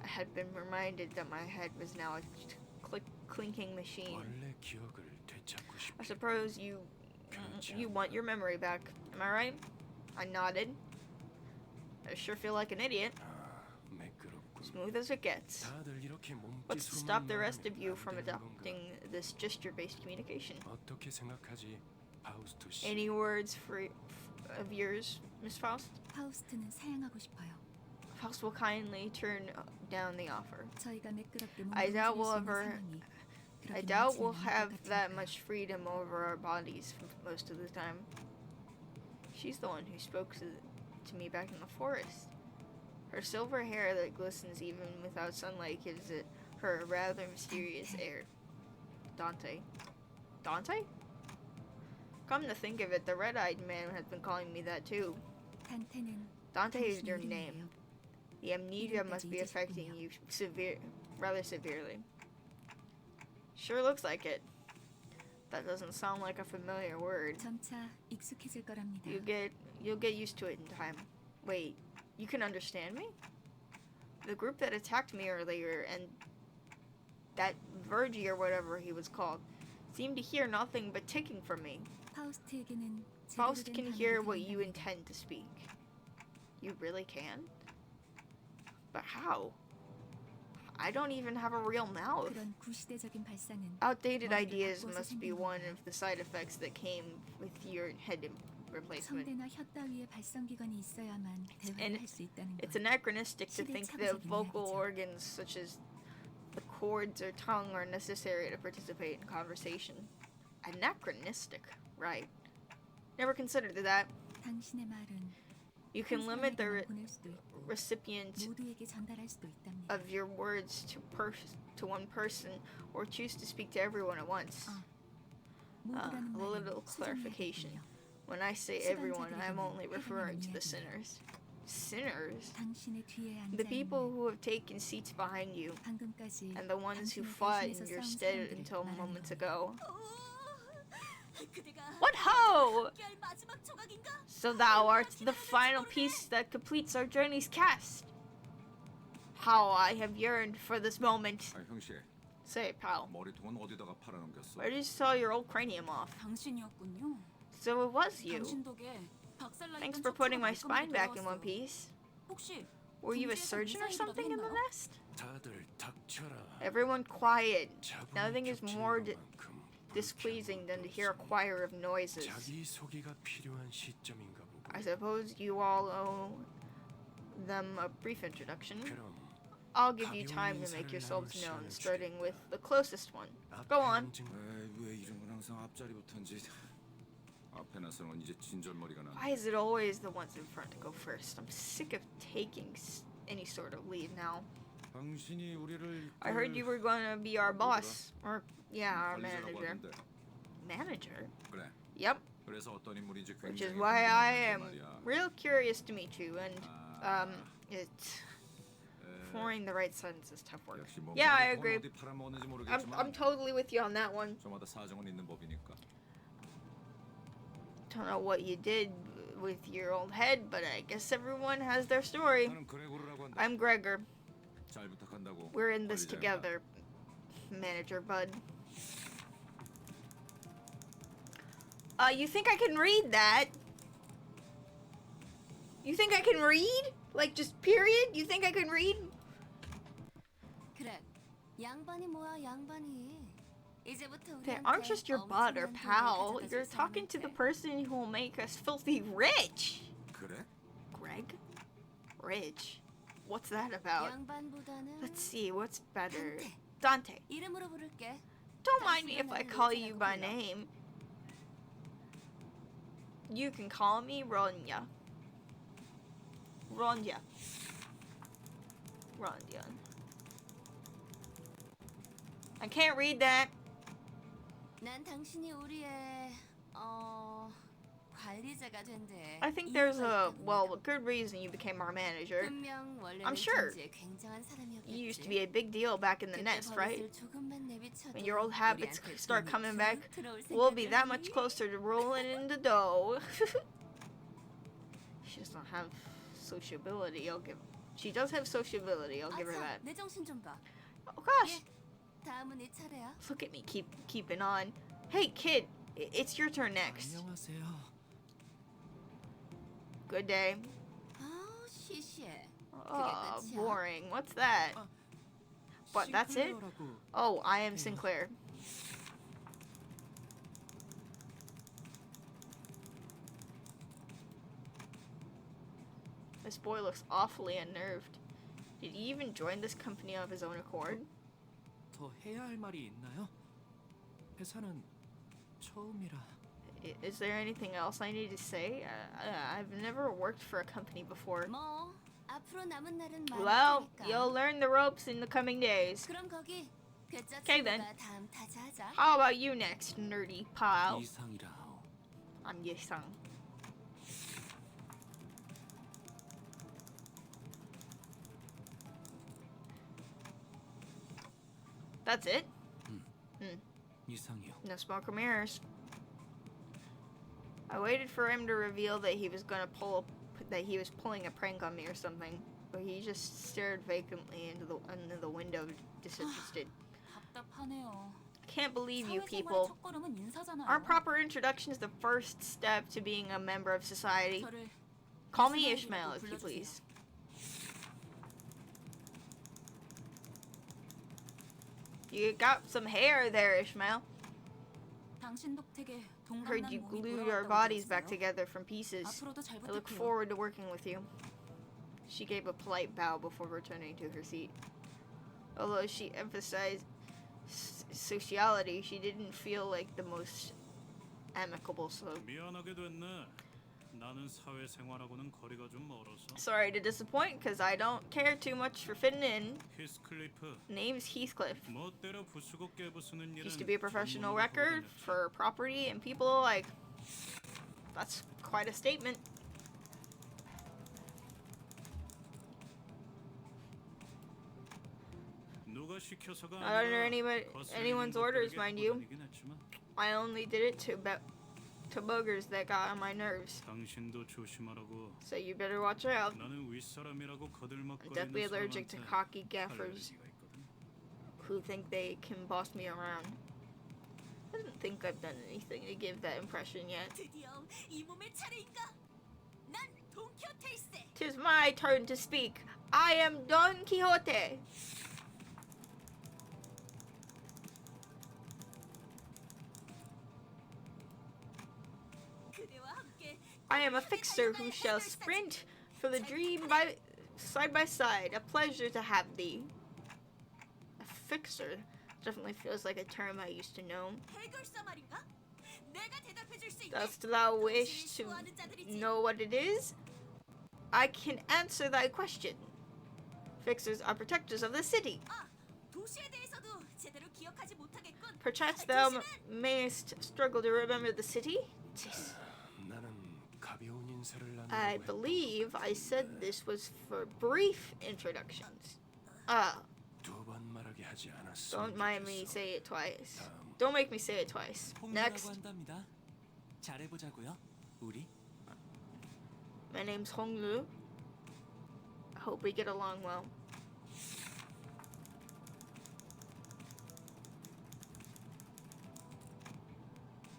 I had been reminded that my head was now a clinking machine. 원래 기억을 되찾고 I 싶죠. suppose you want your memory back. Am I right? I nodded. I sure feel like an idiot. 아, 매끄럽군. Smooth as it gets. 다들 이렇게 What's to 몸짓으로만 stop the rest of 말하면 you 안 from 되는 adopting 건가? this gesture-based communication? 어떻게 생각하지, 파우스토 씨? Any words of yours, Miss Faust? 파우스트는 사양하고 싶어요. Faust will kindly turn down the offer. 저희가 매끄럽게 I 몸을 doubt 움직일 we'll 수 있는 ever- 상황이 I 그렇게 doubt 많지는 we'll 않을 것 have that 같으니까요. much freedom over our bodies most of the time. She's the one who spoke to me back in the forest. Her silver hair that glistens even without sunlight gives it her rather mysterious air. Dante. Dante? Come to think of it, the red-eyed man has been calling me that too. 단테는 Dante is 당신 your 이름이에요. name. The amnesia must be affecting you rather severely. Sure looks like it. That doesn't sound like a familiar word. 점차 익숙해질 거랍니다. You'll get used to it in time. Wait, you can understand me? The group that attacked me earlier and that Virgie or whatever he was called seemed to hear nothing but ticking from me. 파우스트에게는 Faust can hear what 단어들이 you 들린답니다. intend to speak. You really can? But how? I don't even have a real mouth. 그런 구시대적인 발상은 Outdated 머리를 ideas 바꿔서 must be 생긴 one 거예요. of the side effects that came with your head replacement. 성대나 혀 따위에 발성기관이 있어야만 And 대화를 할 수 있다는 It's 것. anachronistic to think that 시대착오적인 vocal 이야기죠. organs such as the chords or tongue are necessary to participate in conversation. Anachronistic, right. Never considered that. 당신의 말은 You 한 can limit the 사람에게만 보낼 수도 있고 recipient 모두에게 전달할 수도 있답니다. of your words to one person or choose to speak to everyone at once. 모두라는 A 말은 little clarification. 수정해야겠군요. When I say everyone, I'm only referring to the sinners. Sinners? 당신의 뒤에 앉아 The people 있는 who have taken seats behind you 방금까지 and the ones who 당신을 fought in 대신해서 your 싸운 stead 사람들을 until 말하는 moments 거예요. ago. 그대가 What ho! 깨알 마지막 조각인가? So thou art the final piece that completes our journey's cast. How I have yearned for this moment. 아 형씨, Say, pal. 머리통은 어디다가 팔아넘겼어? Where did you saw your old cranium off? 당신이었군요. So it was you. 당신 덕에 박살나 Thanks 있던 for putting my 척추가 spine back in 말끔하게 one 돌아왔어. piece. 혹시 Were you a 군대에서 surgeon or 의사 something in the 일이라도 nest? 다들 닥쳐라. Everyone quiet. 잡음이 Nothing is 겹치는 more 것만큼 displeasing than to 불쾌한 hear a 것도 choir of noises. 없어. 자기 소개가 필요한 시점인가 보고. I suppose you all owe them a brief introduction. 그럼 I'll give you time to make yourselves known, starting with the closest one. Go on. 왜 이런 건 항상 앞자리부터인지. 앞에 나서는 이제 진절머리가 나. Why is it always the ones in front to go first? I'm sick of taking any sort of lead now. 당신이 우리를 I heard you were going to be our boss. Or, yeah, our 관리자라고 manager. 하던데. Manager? 그래. Yep. 그래서 어떤 인물인지 Which is 굉장히 why I 궁금한데 am 말이야. real curious to meet you, and, 아, it's... 에, Forming the right sentence is tough work. 역시 뭐 Yeah, I 머리통은 agree. 어디 팔아먹었는지 I'm 모르겠지만 totally with you on that one. 저마다 사정은 있는 법이니까. Don't know what you did with your old head, but I guess everyone has their story. 나는 그레고르라고 한다. I'm Gregor. 잘 부탁한다고. We're in this 관리자야. together, Manager Bud. You think I can read that? You think I can read? Like, just period? You think I can read? 그래. 양반이 뭐야 양반이. 이제부터 They 우리한테 aren't just your bud or 엄청난 돈을 pal. 가져다 You're 줄 talking to the 사람한테. person who will make us filthy rich. 그래? Greg? Rich? What's that about? 양반보다는 Let's see, what's better? Dante. Dante. 이름으로 부를게. Don't mind me if I call you by name. You can call me Ronya. Ronya. Ronya. I can't read that. 난 당신이 우리의 관리자가 된대. I think there's a, well, a good reason you became our manager. 분명 원래는 I'm sure. 존재에 굉장한 사람이었겠지. You used to be a big deal back in the 그때 nest, right? 버릇을 조금만 내비쳐도 When your old habits 우리한테 start 돈이 coming 쭉 back, 들어올 we'll be 생각을 that much 하니? closer to rolling in the dough. She doesn't have sociability. She does have sociability. I'll give her 아차, that. 내 정신 좀 봐. Oh gosh, 다음은 네 차례야. look at me, keeping on. Hey kid, it's your turn next. 안녕하세요. Good day. 아우 시시해. Oh, 끝이야? boring. What's that? What? That's it? 싱클레어라고. Oh, I am Sinclair. This boy looks awfully unnerved. Did he even join this company of his own accord? 더 해야 할 말이 있나요? 회사는 처음이라. Is there anything else I need to say? I've never worked for a company before. 뭐 앞으로 남은 날은 Well, 많으니까. you'll learn the ropes in the coming days. 그럼 거기 괴짜 Okay, then. 친구가 다음 타자하자. How about you next, nerdy pal? 이상이라 하오. I'm Yesang. That's it? 이상해요. No smoke or mirrors. I waited for him to reveal that he was pulling a prank on me or something, but he just stared vacantly into the window, disinterested. 답답하네요. I can't believe you 사회생활의 people. 첫걸음은 인사잖아요. Our proper introduction is the first step to being a member of society. 저를 Call me Ishmael, if you please. You got some hair there, Ishmael. 당신 덕택에 Heard 동감난 you 몸이 glued our 돌아왔다고 bodies back 들었어요. together from pieces. 앞으로도 잘 I look 부탁해요. forward to working with you. She gave a polite bow before returning to her seat. Although she emphasized sociality, she didn't feel like the most amicable, so... 미안하게도 했네. 나는 사회생활하고는 거리가 좀 멀어서. Sorry to disappoint, because I don't care too much for fitting in. 히스클리프. Name's Heathcliff. 멋대로 부수고 깨부수는 일은 Used to be a professional 전문으로 record 보거든요. for property and people, like... That's quite a statement. 누가 시켜서가 Not under 아니라 거슬리는 anyone's orders, 것들에게 mind you. 하고 다니긴 했지만 I only did it to buggers that got on my nerves. 당신도 조심하라고. So you better watch out. 나는 윗사람이라고 I'm 거들먹거리는 deathly allergic to 사람한테 cocky gaffers 알레르기가 있거든. who think they can boss me around. I don't think I've done anything to give that impression yet. 드디어 이 몸의 차례인가? 난 돈키호테일세. 'Tis my turn to speak. I am Don Quixote. 그대와 함께 I am a fixer who shall sprint for the dream side by side. A pleasure to have thee. A fixer definitely feels like a term I used to know. 해결사 말인가? 내가 대답해 줄 수 있네. Dost thou wish to know what it is? I can answer thy question. Fixers are protectors of the city. 아, 도시에 대해서도 제대로 기억하지 못하겠군. Perchance thou mayest struggle to remember the city? Tis. 나는 가벼운 인사를 I 나누려고 believe I said this was for brief introductions. Ah, 두번 말하게 하지 않았어. don't mind me say it twice. Don't make me say it twice. Next. 한답니다. 잘해보자고요, 우리. My name's Honglu. I hope we get along well.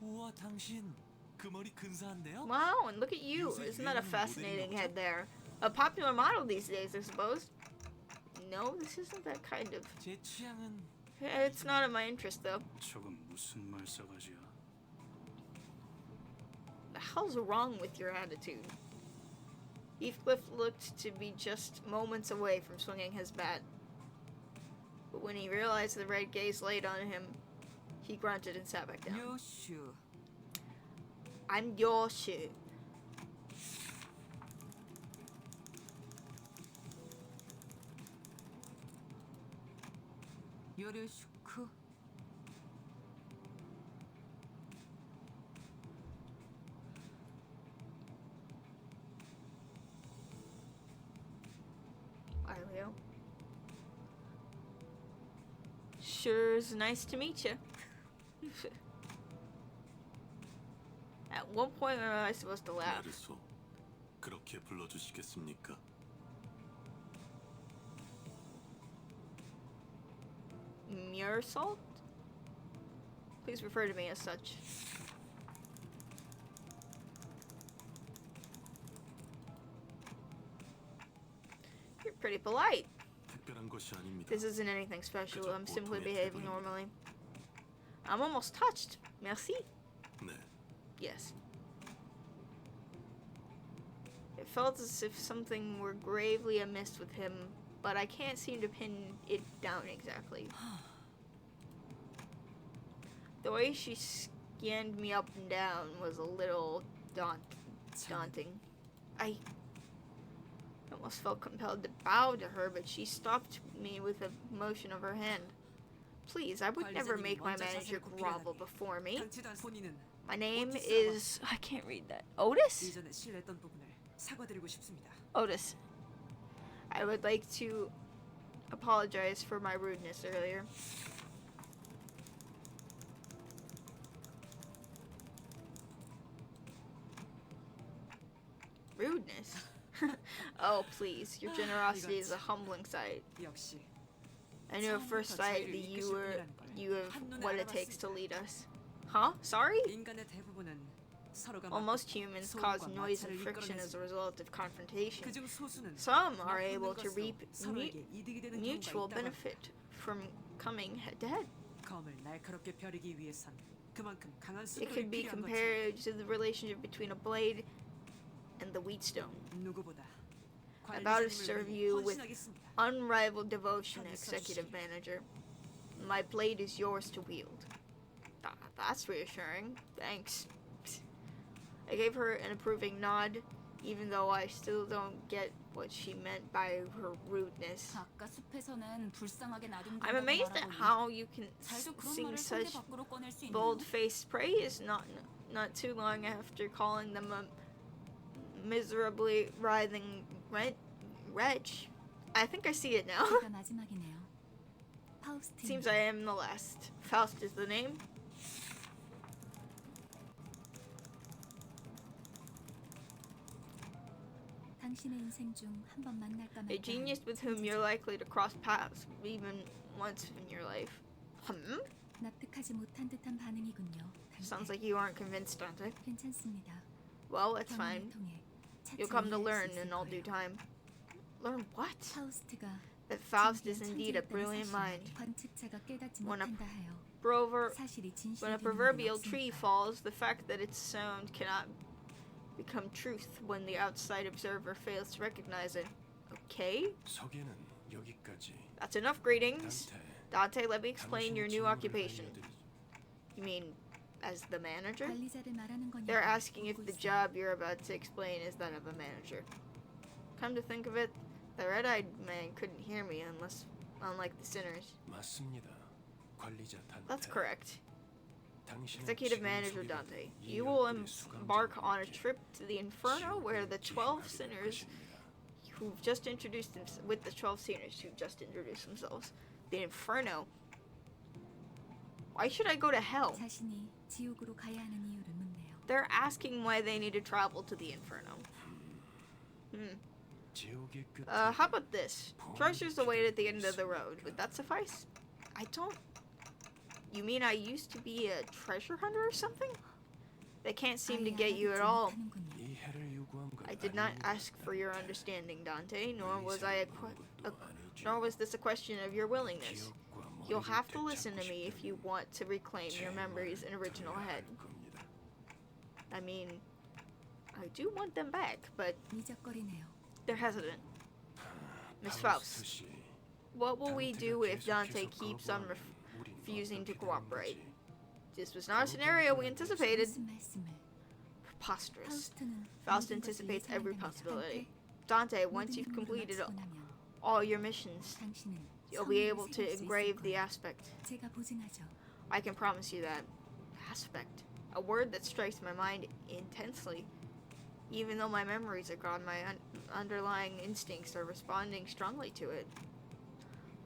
우와, 당신 그 머리 근사한데요? Wow, and look at you. Isn't that a fascinating head there? A popular model these days, I suppose. No, this isn't that kind of. 제 취향은 It's not in my interest, though. 저건 무슨 말싸가지야? The hell's wrong with your attitude? Heathcliff looked to be just moments away from swinging his bat. But when he realized the red gaze laid on him, he grunted and sat back down. 요슈. I'm your shit. 요르슈크. Hi, Leo. Sure is nice to meet you. At one point, where am I supposed to laugh? 메르소, 그렇게 불러주시겠습니까? Muirsalt? Please refer to me as such. You're pretty polite. 특별한 것이 아닙니다. This isn't anything special. I'm simply behaving normally. I'm almost touched. Merci. 네, Yes. It felt as if something were gravely amiss with him, but I can't seem to pin it down exactly. The way she scanned me up and down was a little daunting. I almost felt compelled to bow to her, but she stopped me with a motion of her hand. Please, I would never make my manager grovel before me. 당치도 본인은 My name is... I can't read that. Otis? 이전에 실례했던 부분을 사과드리고 싶습니다. Otis. I would like to apologize for my rudeness earlier. rudeness. Oh, please. Your generosity is a humbling sight. 역시 I knew at first sight that you have what it takes to lead us. Huh? Sorry? 인간의 대부분은 서로가 While most humans cause 소음과 noise and 마찰을 friction as a result of confrontation, 그중 소수는 some are 나쁜 able to 것으로 reap 서로에게 이득이 되는 mutual 경우가 있다고 benefit from coming head to head. 검을 날카롭게 벼르기 위해선 그만큼 강한 It 수동이 could be 필요한 것처럼 compared to the relationship between a blade and the wheatstone. 누구보다 About to serve you with 헌신하겠습니다. unrivaled devotion, executive manager. My blade is yours to wield. That's reassuring. Thanks. I gave her an approving nod, even though I still don't get what she meant by her rudeness. 아까 숲에서는 불쌍하게 놔둔 I'm amazed at how you can 잘도 그런 sing 말을 such 상대 밖으로 꺼낼 수 있네요. bold-faced praise not too long after calling them a miserably writhing wretch. I think I see it now. 제가 마지막이네요. 파우스트. Seems I am the last. Faust is the name. 당신의 인생 중 한 번 만날까 A 말까. genius with whom you're likely to cross paths even once in your life. 납득하지 못한 듯한 반응이군요. Sounds like you aren't convinced, Dante. 괜찮습니다. Well, that's 경험을 fine. 통해 차차 You'll come to 이해할 learn 수 있을 in all due 거예요. time. Learn what? 파우스트가 That Faust is 진귀한 indeed a 천재였다는 brilliant 사실을 mind. 관측자가 깨닫지 When a 못한다 하여 사실이 When a 진실이 되는 일은 proverbial tree 없습니다. falls, the fact that it's sound cannot become truth when the outside observer fails to recognize it. Okay? 소개는 여기까지. That's enough greetings. 단테, Dante, let me explain your new 당신의 occupation. 직무를 You mean as the manager? 관리자를 말하는 거냐? They're asking if 묻고 the 있어요. job you're about to explain is that of a manager. Come to think of it, the red-eyed man couldn't hear me unlike the sinners. 맞습니다. 관리자 단테. That's correct. 당신은 Executive 지금 Manager 소개받은 Dante, 이 you will 열불의 수감자와 embark on a 함께 trip to the Inferno where the 12 sinners who've just introduced themselves, with the 12 sinners who've just introduced themselves. The Inferno? Why should I go to hell? 자신이 지옥으로 가야 하는 이유를 묻네요. They're asking why they need to travel to the Inferno. 지옥의 끝에 How about this? Treasures await at the end of the road. Would that suffice? I don't... You mean I used to be a treasure hunter or something? They can't seem to 아예 get you at 알아듣지 all. 못하는군요. 이해를 요구한 건 I did not 아닙니다. ask for your understanding, Dante, nor was 의사의 아니죠. nor was this a question of your willingness. 기억과 You'll 머리를 have to listen to 되찾고 me if you 싶다면 want to reclaim 제 your memories and 말을 original 들어야 head. 할 겁니다. I mean, I do want them back, but 미적거리네요. they're hesitant. Miss 파우스트 Faust, 씨, what will we 단테가 do if Dante 계속해서 keeps on 거부하면 우린 refusing to 어떻게 되는 cooperate? 거지? This was not a scenario we anticipated. 무슨 말씀을? Preposterous. 파우스트는 Faust 모든 것을 anticipates every 예상한답니다. possibility. 한때 Dante, once 모든 you've 임무를 completed 마치고 나면 all your missions, 당신은 you'll be 성의를 able to 새길 수 있을 engrave the 거예요. aspect. 제가 보증하죠. I can promise you that. Aspect. A word that strikes my mind intensely. Even though my memories are gone, my underlying instincts are responding strongly to it.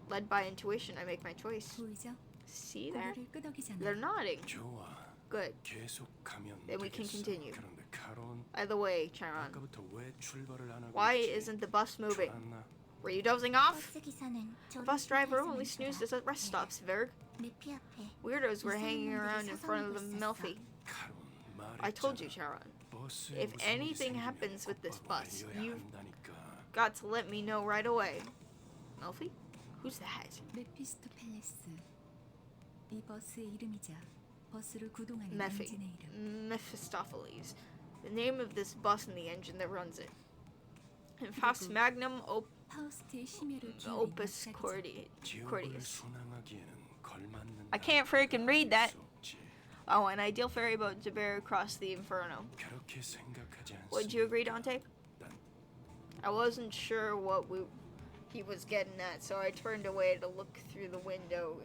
Led by intuition, I make my choice. 보이죠? See there? 고개를 끄덕이잖아요. They're nodding. 좋아. Good. 계속 가면 Then we can 되겠어. continue. 그런데 카론, By the way, Charon, 아까부터 왜 출발을 안 하고 why 있지? isn't the bus moving? 졸았나? Were you dozing off? 버스 기사는 The bus driver only snoozed us at rest stops, Verg. 미피 앞에 Weirdos were hanging around in front of the Melfi. 카론, I told you, 말했잖아. Charon. 버스에 If 무슨 일이 anything 생기면 happens with this 곧바로 bus, 알려야 you've 한다니까. got to let me know right away. Melfi? Who's that? 메피스토펠레스. 이 버스의 이름이자 버스를 구동하는 Mephi. 엔진의 이름. Mephistopheles. The name of this bus and the engine that runs it. And Faust's magnum 파우스트의 심혈을 기울인 opus 역작이죠. 지옥을 Cordius. 순항하기에는 걸맞는 I can't freaking read that. 수 없지. Oh, an ideal ferry boat to bear across the Inferno. 그렇게 생각하지 않습니까? Would you agree, Dante? 난 I wasn't sure what he was getting at, so I turned away to look through the window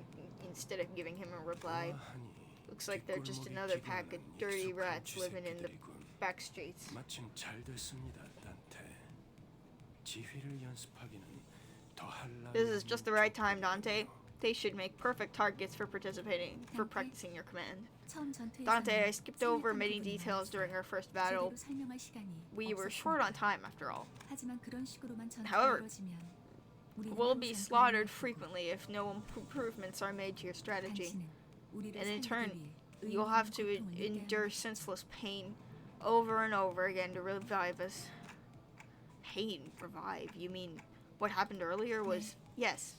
instead of giving him a reply. 보아하니 Looks like they're just 뒷골목에 another pack of 기대하는 dirty 익숙한 rats living in the 쥐새끼들이군. back streets. 마침 잘 됐습니다, 단테. 지휘를 연습하기는 더 한란. This is just the right time, Dante. They should make perfect targets for practicing your command. 처음 전투에서는 Dante, I skipped over 심각한 many 부분이 details 많았어요. during our first battle. 제대로 설명할 시간이 We were 없었습니다. short on time after all. 하지만 그런 식으로만 전투가 However, 이루어지면 우리는 We'll be 항상 slaughtered 불행해지고 frequently if no improvements are made to your strategy. 당신은 우리를 And in 살리기 turn, 위해 You'll 의미있는 have to 고통을 endure 느껴야 senseless pain over and over again to revive us. Pain? Revive? You mean what happened earlier was... Yes.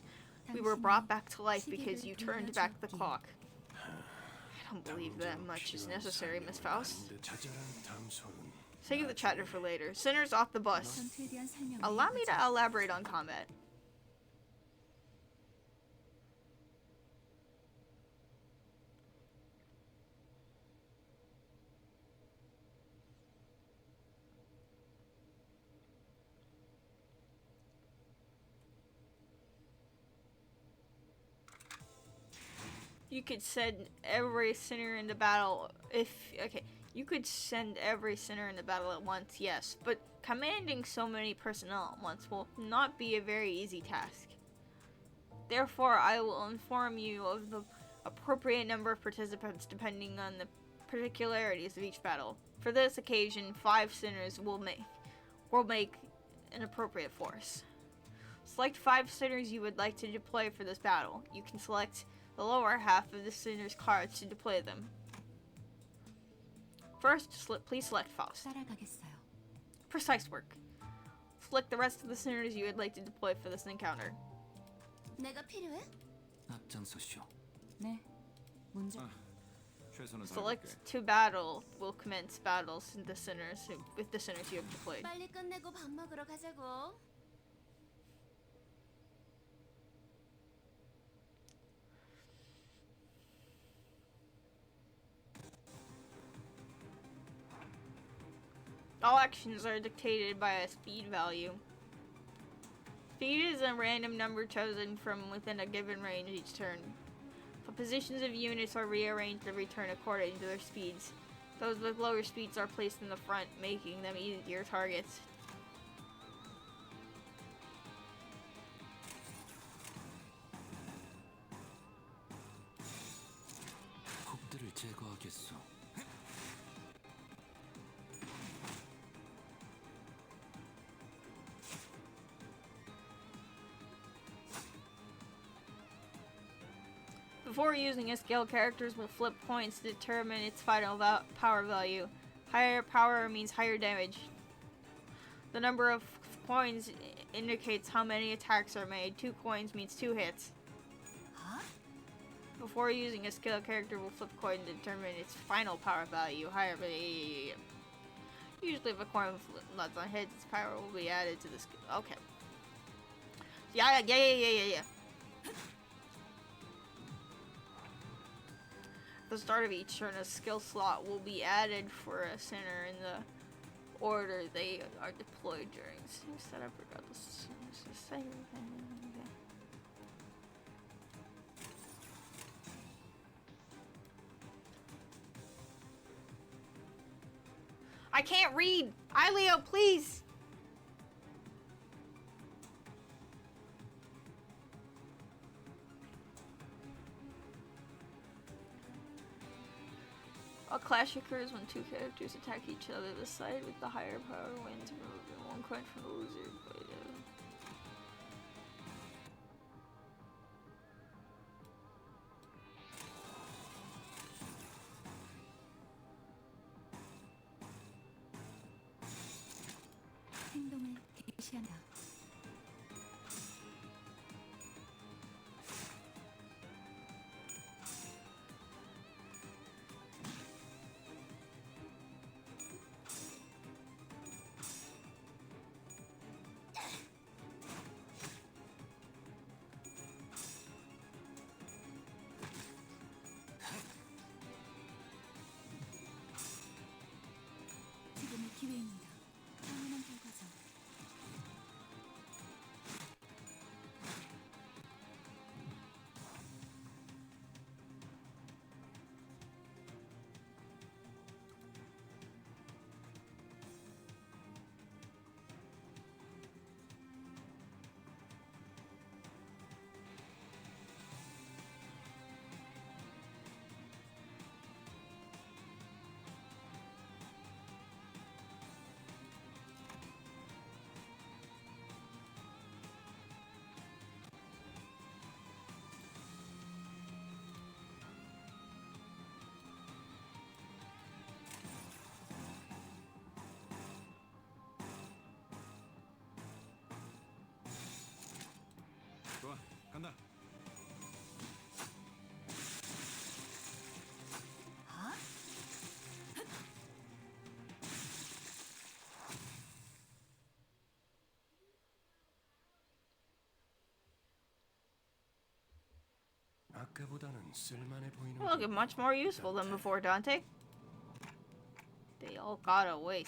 We were brought back to life because you turned back the clock. I don't believe that much is necessary, Miss Faust. 자잘한 담소는 Save the chatter for later. Sinners off the bus. 전투에 대한 설명을 Allow me to 해보자. elaborate on combat. You could send every sinner into battle you could send every sinner into battle at once, yes, but commanding so many personnel at once will not be a very easy task. Therefore, I will inform you of the appropriate number of participants depending on the particularities of each battle. For this occasion, 5 sinners will make an appropriate force. Select 5 sinners you would like to deploy for this battle. You can select the lower half of the sinner's cards to deploy them. First, please select Faust. 따라가겠어요. Precise work. Select the rest of the sinners you would like to deploy for this encounter. 내가 필요해? 앞장서시오. 네. 문제. 최선을 다해볼게. Select to battle will commence battles with the sinners you have deployed. 빨리 끝내고 밥 먹으러 가자고. All actions are dictated by a speed value. Speed is a random number chosen from within a given range each turn. The positions of units are rearranged every turn according to their speeds. Those with lower speeds are placed in the front, making them easier targets. 곡들을 제거하겠소. Before using a skill, characters will flip coins to determine its final power value. Higher power means higher damage. The number of coins indicates how many attacks are made. 2 coins means 2 hits. Huh? Before using a skill, character will flip coin to determine its final power value. Higher, usually if a coin lands on hits, its power will be added to the skill. Okay. Yeah. At the start of each turn, a skill slot will be added for a sinner in the order they are deployed during. Setup regardless. I can't read! Leo, please! A clash occurs when 2 characters attack each other. The side with the higher power wins, removing 1 coin from the loser. 행동을 개시한다. 지금의 기회입니다. 당연한 결과죠. 간다. 아까보다는 쓸만해 보이는. They look much more useful than before, Dante. They all got away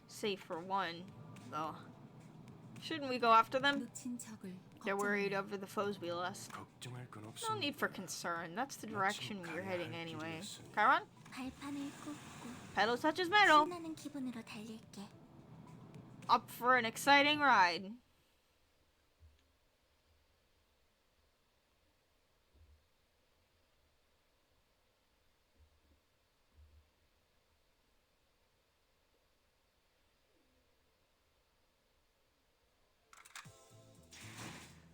safe for one, though. Shouldn't we go after them? 놓친 적을 They're worried 걱정하며 over the foes we lost. 걱정할 건 없어. No need for concern. That's the direction we were heading anyway. 길이었으니. Chiron? 발판을 꽂고 Pedal touches metal. 신나는 기분으로 달릴게. Up for an exciting ride.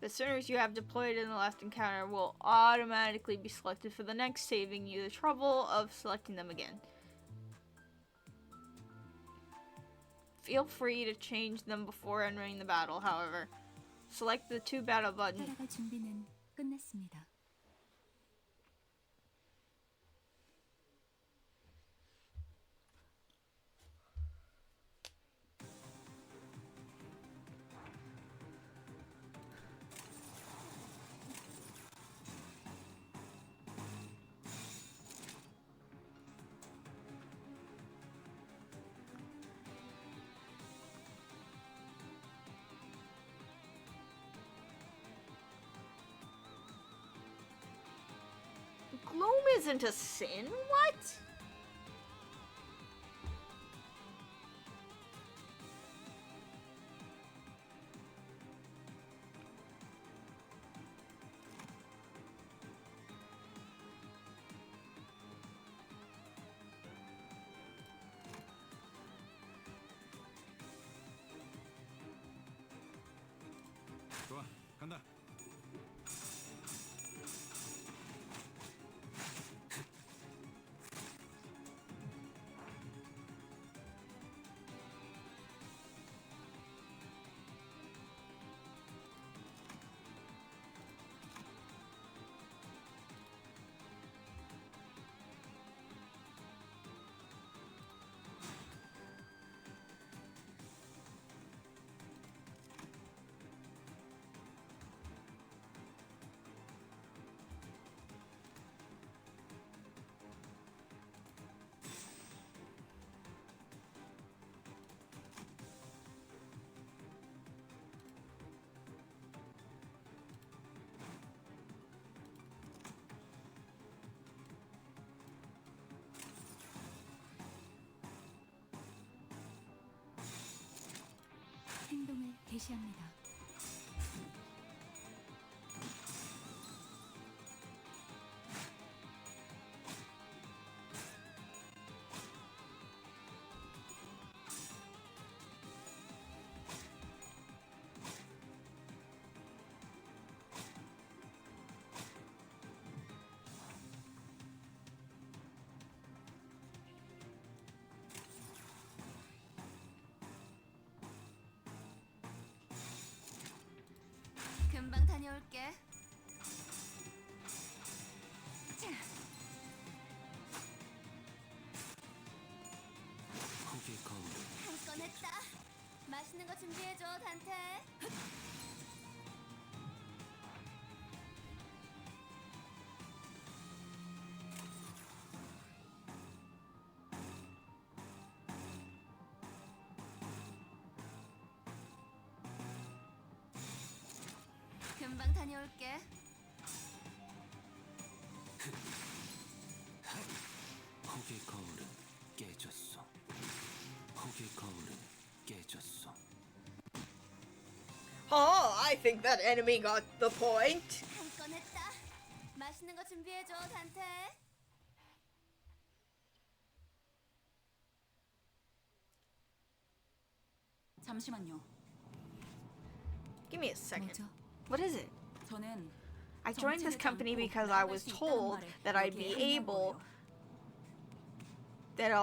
The sinners you have deployed in the last encounter will automatically be selected for the next, saving you the trouble of selecting them again. Feel free to change them before entering the battle, however. Select the 2 battle button. 따라갈 준비는 끝났습니다. Gloom isn't a sin? What? 좋아, 간다. 행동을 개시합니다. 금방 다녀올게. 폭의 거울은 한 건 했다. 맛있는 거 준비해줘, 단테. 금방 다녀올게. 폭의 거울은 깨졌어. 폭의 거울은 깨졌어. Oh, I think that enemy got the point. 한 건 했다. 맛있는 거 준비해줘, 단테. 잠시만요. Give me a second. 뭐죠? What is it? 저는 I joined this company because I was told that I'll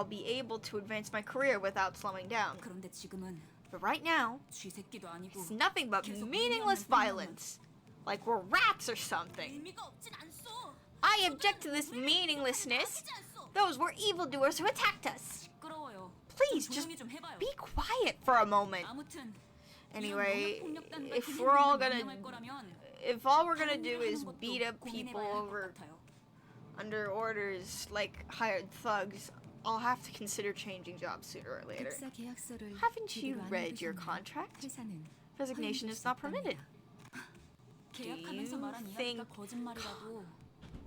be able to advance my career without slowing down. 그런데 지금은 But right now, 쥐새끼도 아니고 it's nothing but 계속 meaningless 무리하는 violence. Like we're rats or something. 의미가 없진 않소. I object to this meaninglessness. Those were evildoers who attacked us. 시끄러워요. Please, 좀 just 조용히 좀 해봐요. be quiet for a moment. 아무튼 Anyway, 이런 농협폭력단과 if we're all 기대를 gonna, 명령할 거라면 if all we're gonna 다른 do 일을 is 하는 것도 beat up people 고민해봐야 할 것 over 같아요. under orders like hired thugs, I'll have to consider changing jobs sooner or later. 급사 계약서를 Haven't you 제대로 안 read your 읽으셨나요? contract? 회사는 Resignation is not permitted. 계약하면서 말한 think- 이야기가 거짓말이라도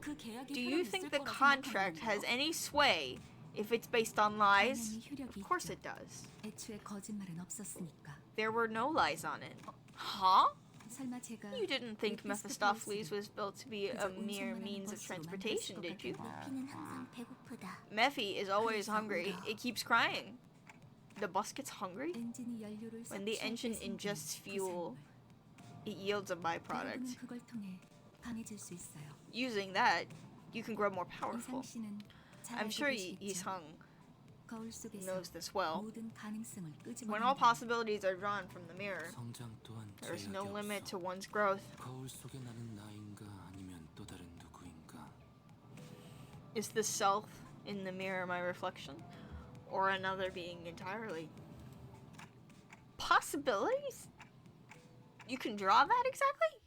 그 계약이 Do you 효력이 think 있을 the 거라 contract has 생각하는 any sway if it's based on lies? 당연히 효력이 Of course 있죠. it does. 애초에 거짓말은 없었으니까. There were no lies on it. Huh? 설마 제가 You didn't think Mephistopheles was built to be a mere means of transportation, did you? 루피는 항상 배고프다. Mephi is always hungry. It keeps crying. The bus gets hungry? 엔진이 연료를 When the engine ingests fuel, it yields a 여러분은 byproduct. 그걸 통해 강해질 수 있어요. Using that, you can grow more 이상 powerful. 씨는 잘 I'm 알고 sure 계시겠죠? Yi-sung 거울 속에서 knows this well. 모든 가능성을 When all 끄집어낸다. possibilities are drawn from the mirror, 성장 또한 there's 제약이 no limit to 없어. one's growth. 거울 속에 나는 나인가 아니면 또 다른 누구인가? Is the self in the mirror my reflection? Or another being entirely? Possibilities? You can draw that exactly?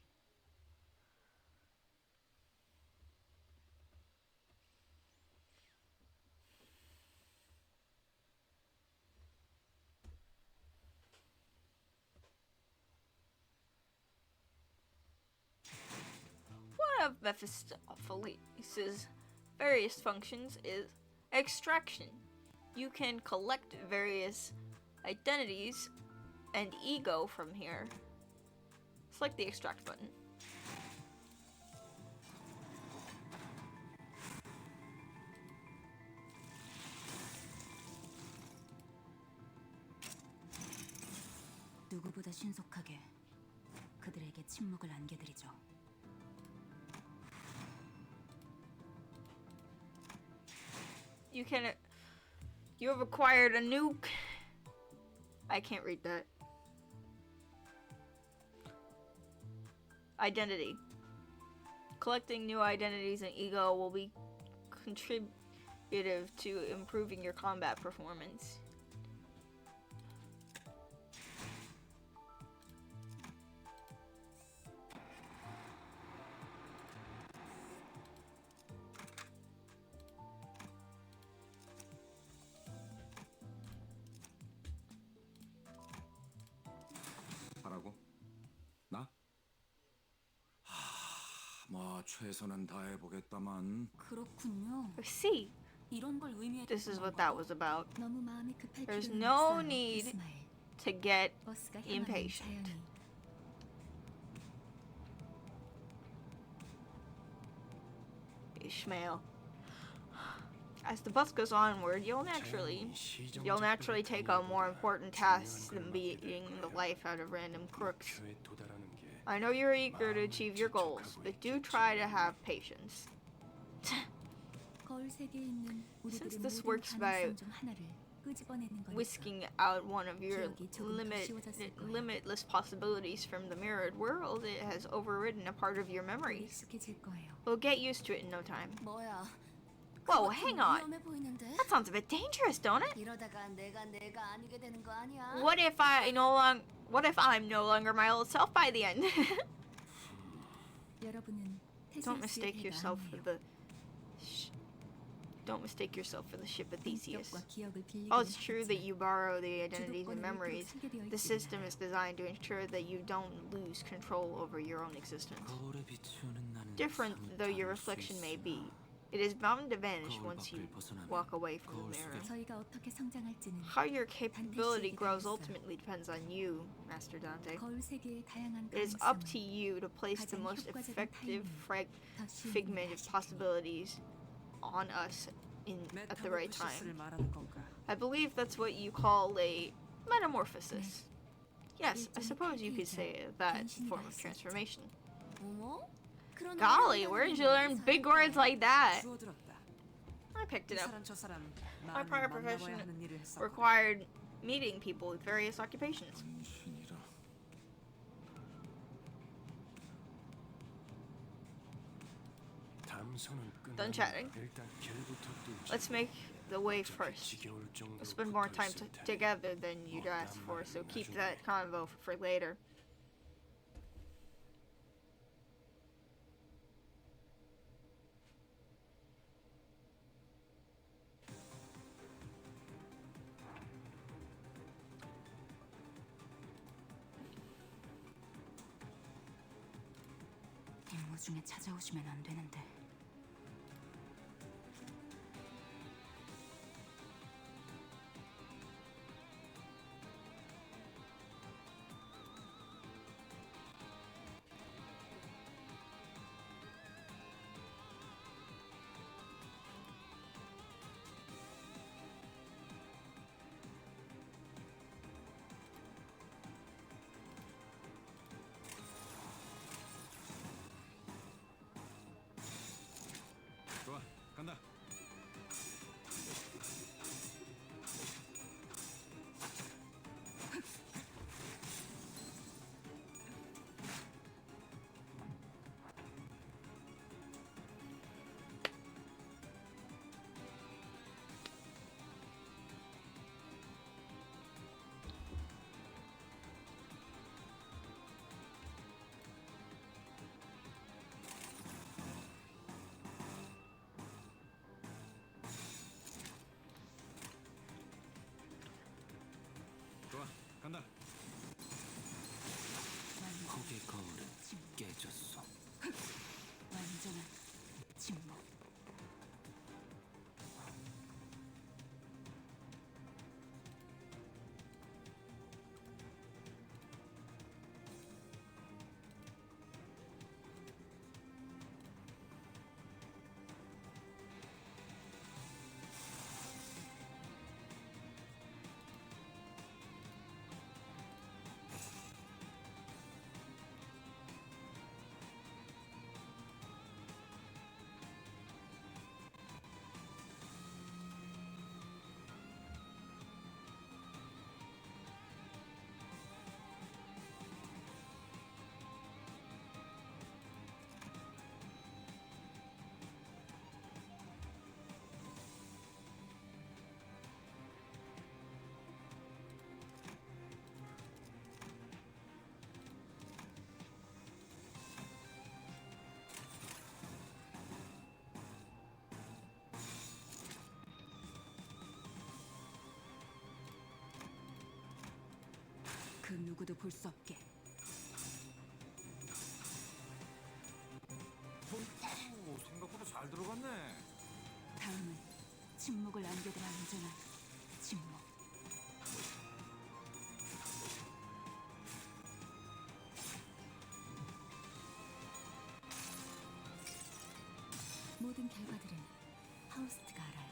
One of Mephistopheles' various functions is extraction. You can collect various identities and ego from here. Select the extract button. 누구보다 신속하게 그들에게 침묵을 안겨드리죠. You have acquired a new. I can't read that. Identity. Collecting new identities and ego will be contributive to improving your combat performance. 하라고? 나? 뭐 최선은 다해보겠다만. 그렇군요. See, 이런 걸 의미해. this is what that was about. 너무 마음이 급할 There's 필요는 no 없어요, need 이스마엘. to get 버스가 향하는 impatient. 자연이 Ishmael. As the bus goes onward, you'll naturally take on more important tasks than beating the life out of random crooks. 목표에 도달하는 게 I know you're eager to achieve your goals, but do try to have patience. 거울 세계에 있는 Since 우리들의 this 모든 works by 가능성 중 하나를 끄집어내는 거니까. Whisking out one of your 기억이 조금 더 쉬워졌을 거예요. limitless possibilities from the mirrored world, it has overridden a part of your memories. 익숙해질 거예요. We'll get used to it in no time. 뭐야? Whoa, 그거 좀 hang on. 위험해 보이는데? That sounds a bit dangerous, don't it? 이러다가 내가 아니게 되는 거 아니야? What if I'm no longer my old self by the end? 여러분은 Don't 테세우스의 mistake 배가 yourself for 아니에요. the Don't mistake yourself for the ship of Theseus. 인격과 기억을 빌리기는 Oh, it's true that 하지만 you borrow the identities and 주도권은 memories. 일부러 설계되어 The 있지 system 않아요. is designed to ensure that you don't lose control over your own existence. 거울에 비추는 나는 Different though your 잠을 잘 reflection 수 may 있으나 be, it is bound to vanish 거울 once you 밖을 벗어나면 walk away from 거울 the mirror. 속에 저희가 어떻게 성장할지는 How your capability 단테시에게 grows 달렸어요. ultimately depends on you, Master Dante. 거울 세계의 다양한 It is up to 가능성을 you to place the 가장 most 효과적인 effective 타이밍에 더 쉬운 figment of 일을 하실 테니. possibilities on us at the right time. 말하는 건가? I believe that's what you call a metamorphosis. Yes, I suppose you could say that form of transformation. 어머? 그런 Golly, 어려운 where did you 단어를 learn 어디서 big 알았대? words like that? 주워들었다. I picked 이 it up. 사람 저 사람 My 많이 prior 만나봐야 profession 하는 일을 했었거든. required meeting people with various occupations. 신이라. 동선은 Done 끝났나? chatting. 일단 길부터 뚫자. Let's make the way 어차피 first. 지겨울 정도로 We'll spend more time 붙어있을 테니. together than you'd ask for, so keep that convo for later. 임무 중에 찾아오시면 안 되는데. 좋아, 간다. 좋아, 간다. 폭의 거울은 깨졌어. 완전한 침묵. 그 누구도 볼 수 없게. 오, 생각보다 잘 들어갔네. 다음은 침묵을 안겨들 안전한 침묵. 모든 결과들은 하우스트가 알아요.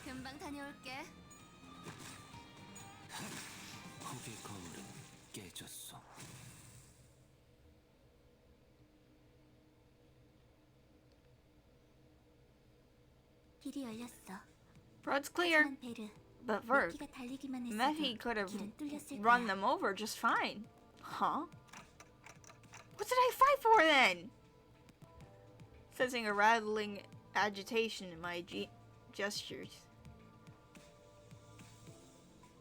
금방 다녀올게. 폭의 거울은 깨졌어. 길이 열렸어. Road's clear, 하지만 베르, but Verg, 미키가 달리기만 했어도 Mephie could have 길은 뚫렸을 run 거야. them over just fine. Huh? What did I fight for then? Sensing a rattling agitation in my gestures,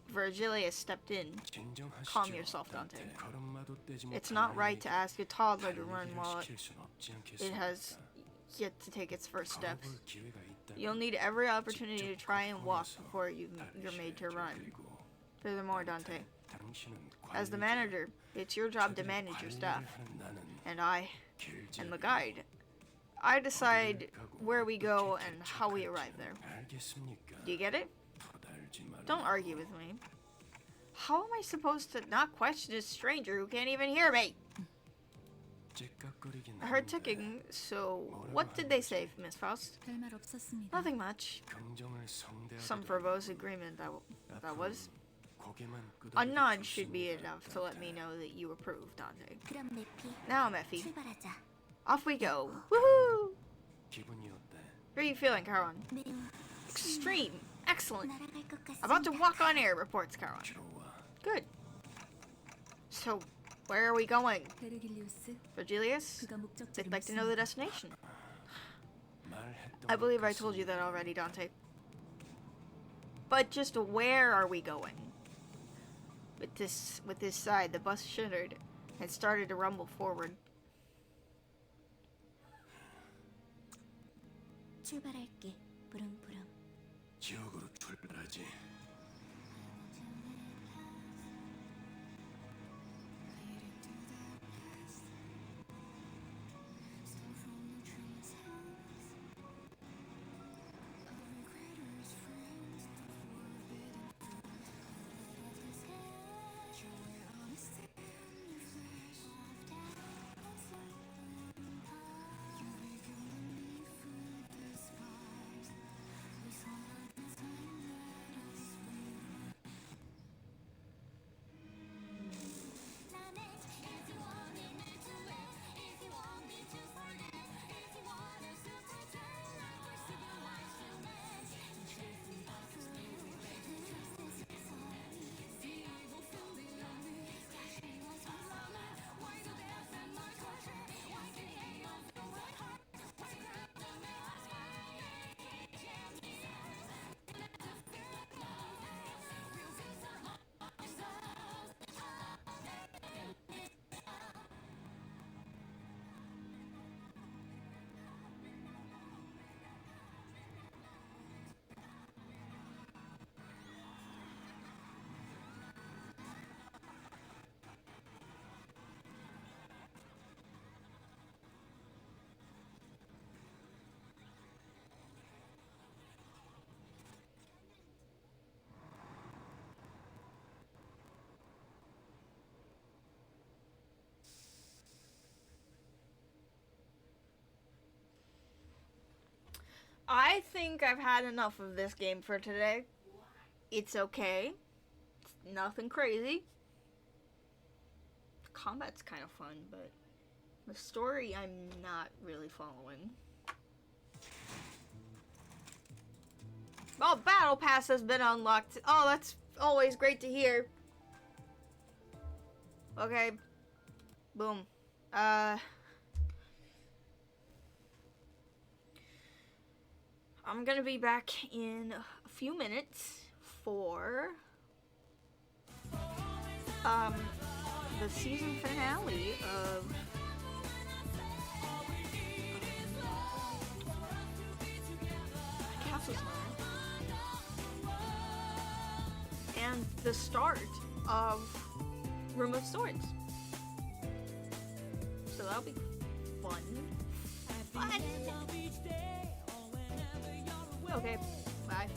Virgilia stepped in. 진정하시죠, Calm yourself, Dante. 걸음마도 떼지 It's 못한 not right to 아이에게 ask a toddler to 다른 run 일을 while 시킬 순 없지 it has 않겠습니까? yet to take its first steps. 걸어볼 기회가 있다면 You'll need every opportunity to 직접 try and walk 걸어서 before you're made to 달리셔야죠. run. 그리고 Furthermore, Dante, 당신은 as the 관리자, manager, it's your job to 저들이 manage your 관리를 staff. 하는 나는 And I 길잡이로 am the guide. I decide 어디를 가고 where we go 어떻게 and how we 개척할지는 arrive there. 알겠습니까? Do you get it? 토달들 물지 말라. Don't argue with me. How am I supposed to not question a stranger who can't even hear me? 째깍거리긴 I heard 하는데 ticking, so what did they say, Miss Faust? 별말 없었습니다. Nothing much. 긍정을 성대하게 Some verbose agreement that was. 고개만 A 끄덕이고 nod should be 조심해야 enough 할 to 것 let me 같아. know that you approve, Dante. 그럼 내피 Now, Mephi, 출발하자. off we go. Woohoo! 기분이 어때? How are you feeling, Caron? 매우 Extreme. Excellent. 날아갈 것 같습니다. About to walk on air, reports Caron. 좋아. Good. So, where are we going? 베르길리우스, Virgilius? 그가 목적지를 I'd like to know the destination. 말했던 I believe 것 I told you that 같습니다. already, Dante. But just where are we going? With this side, the bus shuddered and started to rumble forward. 출발할게. 부릉부릉. 지옥으로 출발하지. I think I've had enough of this game for today. It's okay. It's nothing crazy. The combat's kind of fun, but the story I'm not really following. Oh, Battle Pass has been unlocked. Oh, that's always great to hear. Okay. Boom. I'm gonna be back in a few minutes for the season finale of Castle's and the start of Room of Swords. So that'll be fun. Fun! Okay, bye.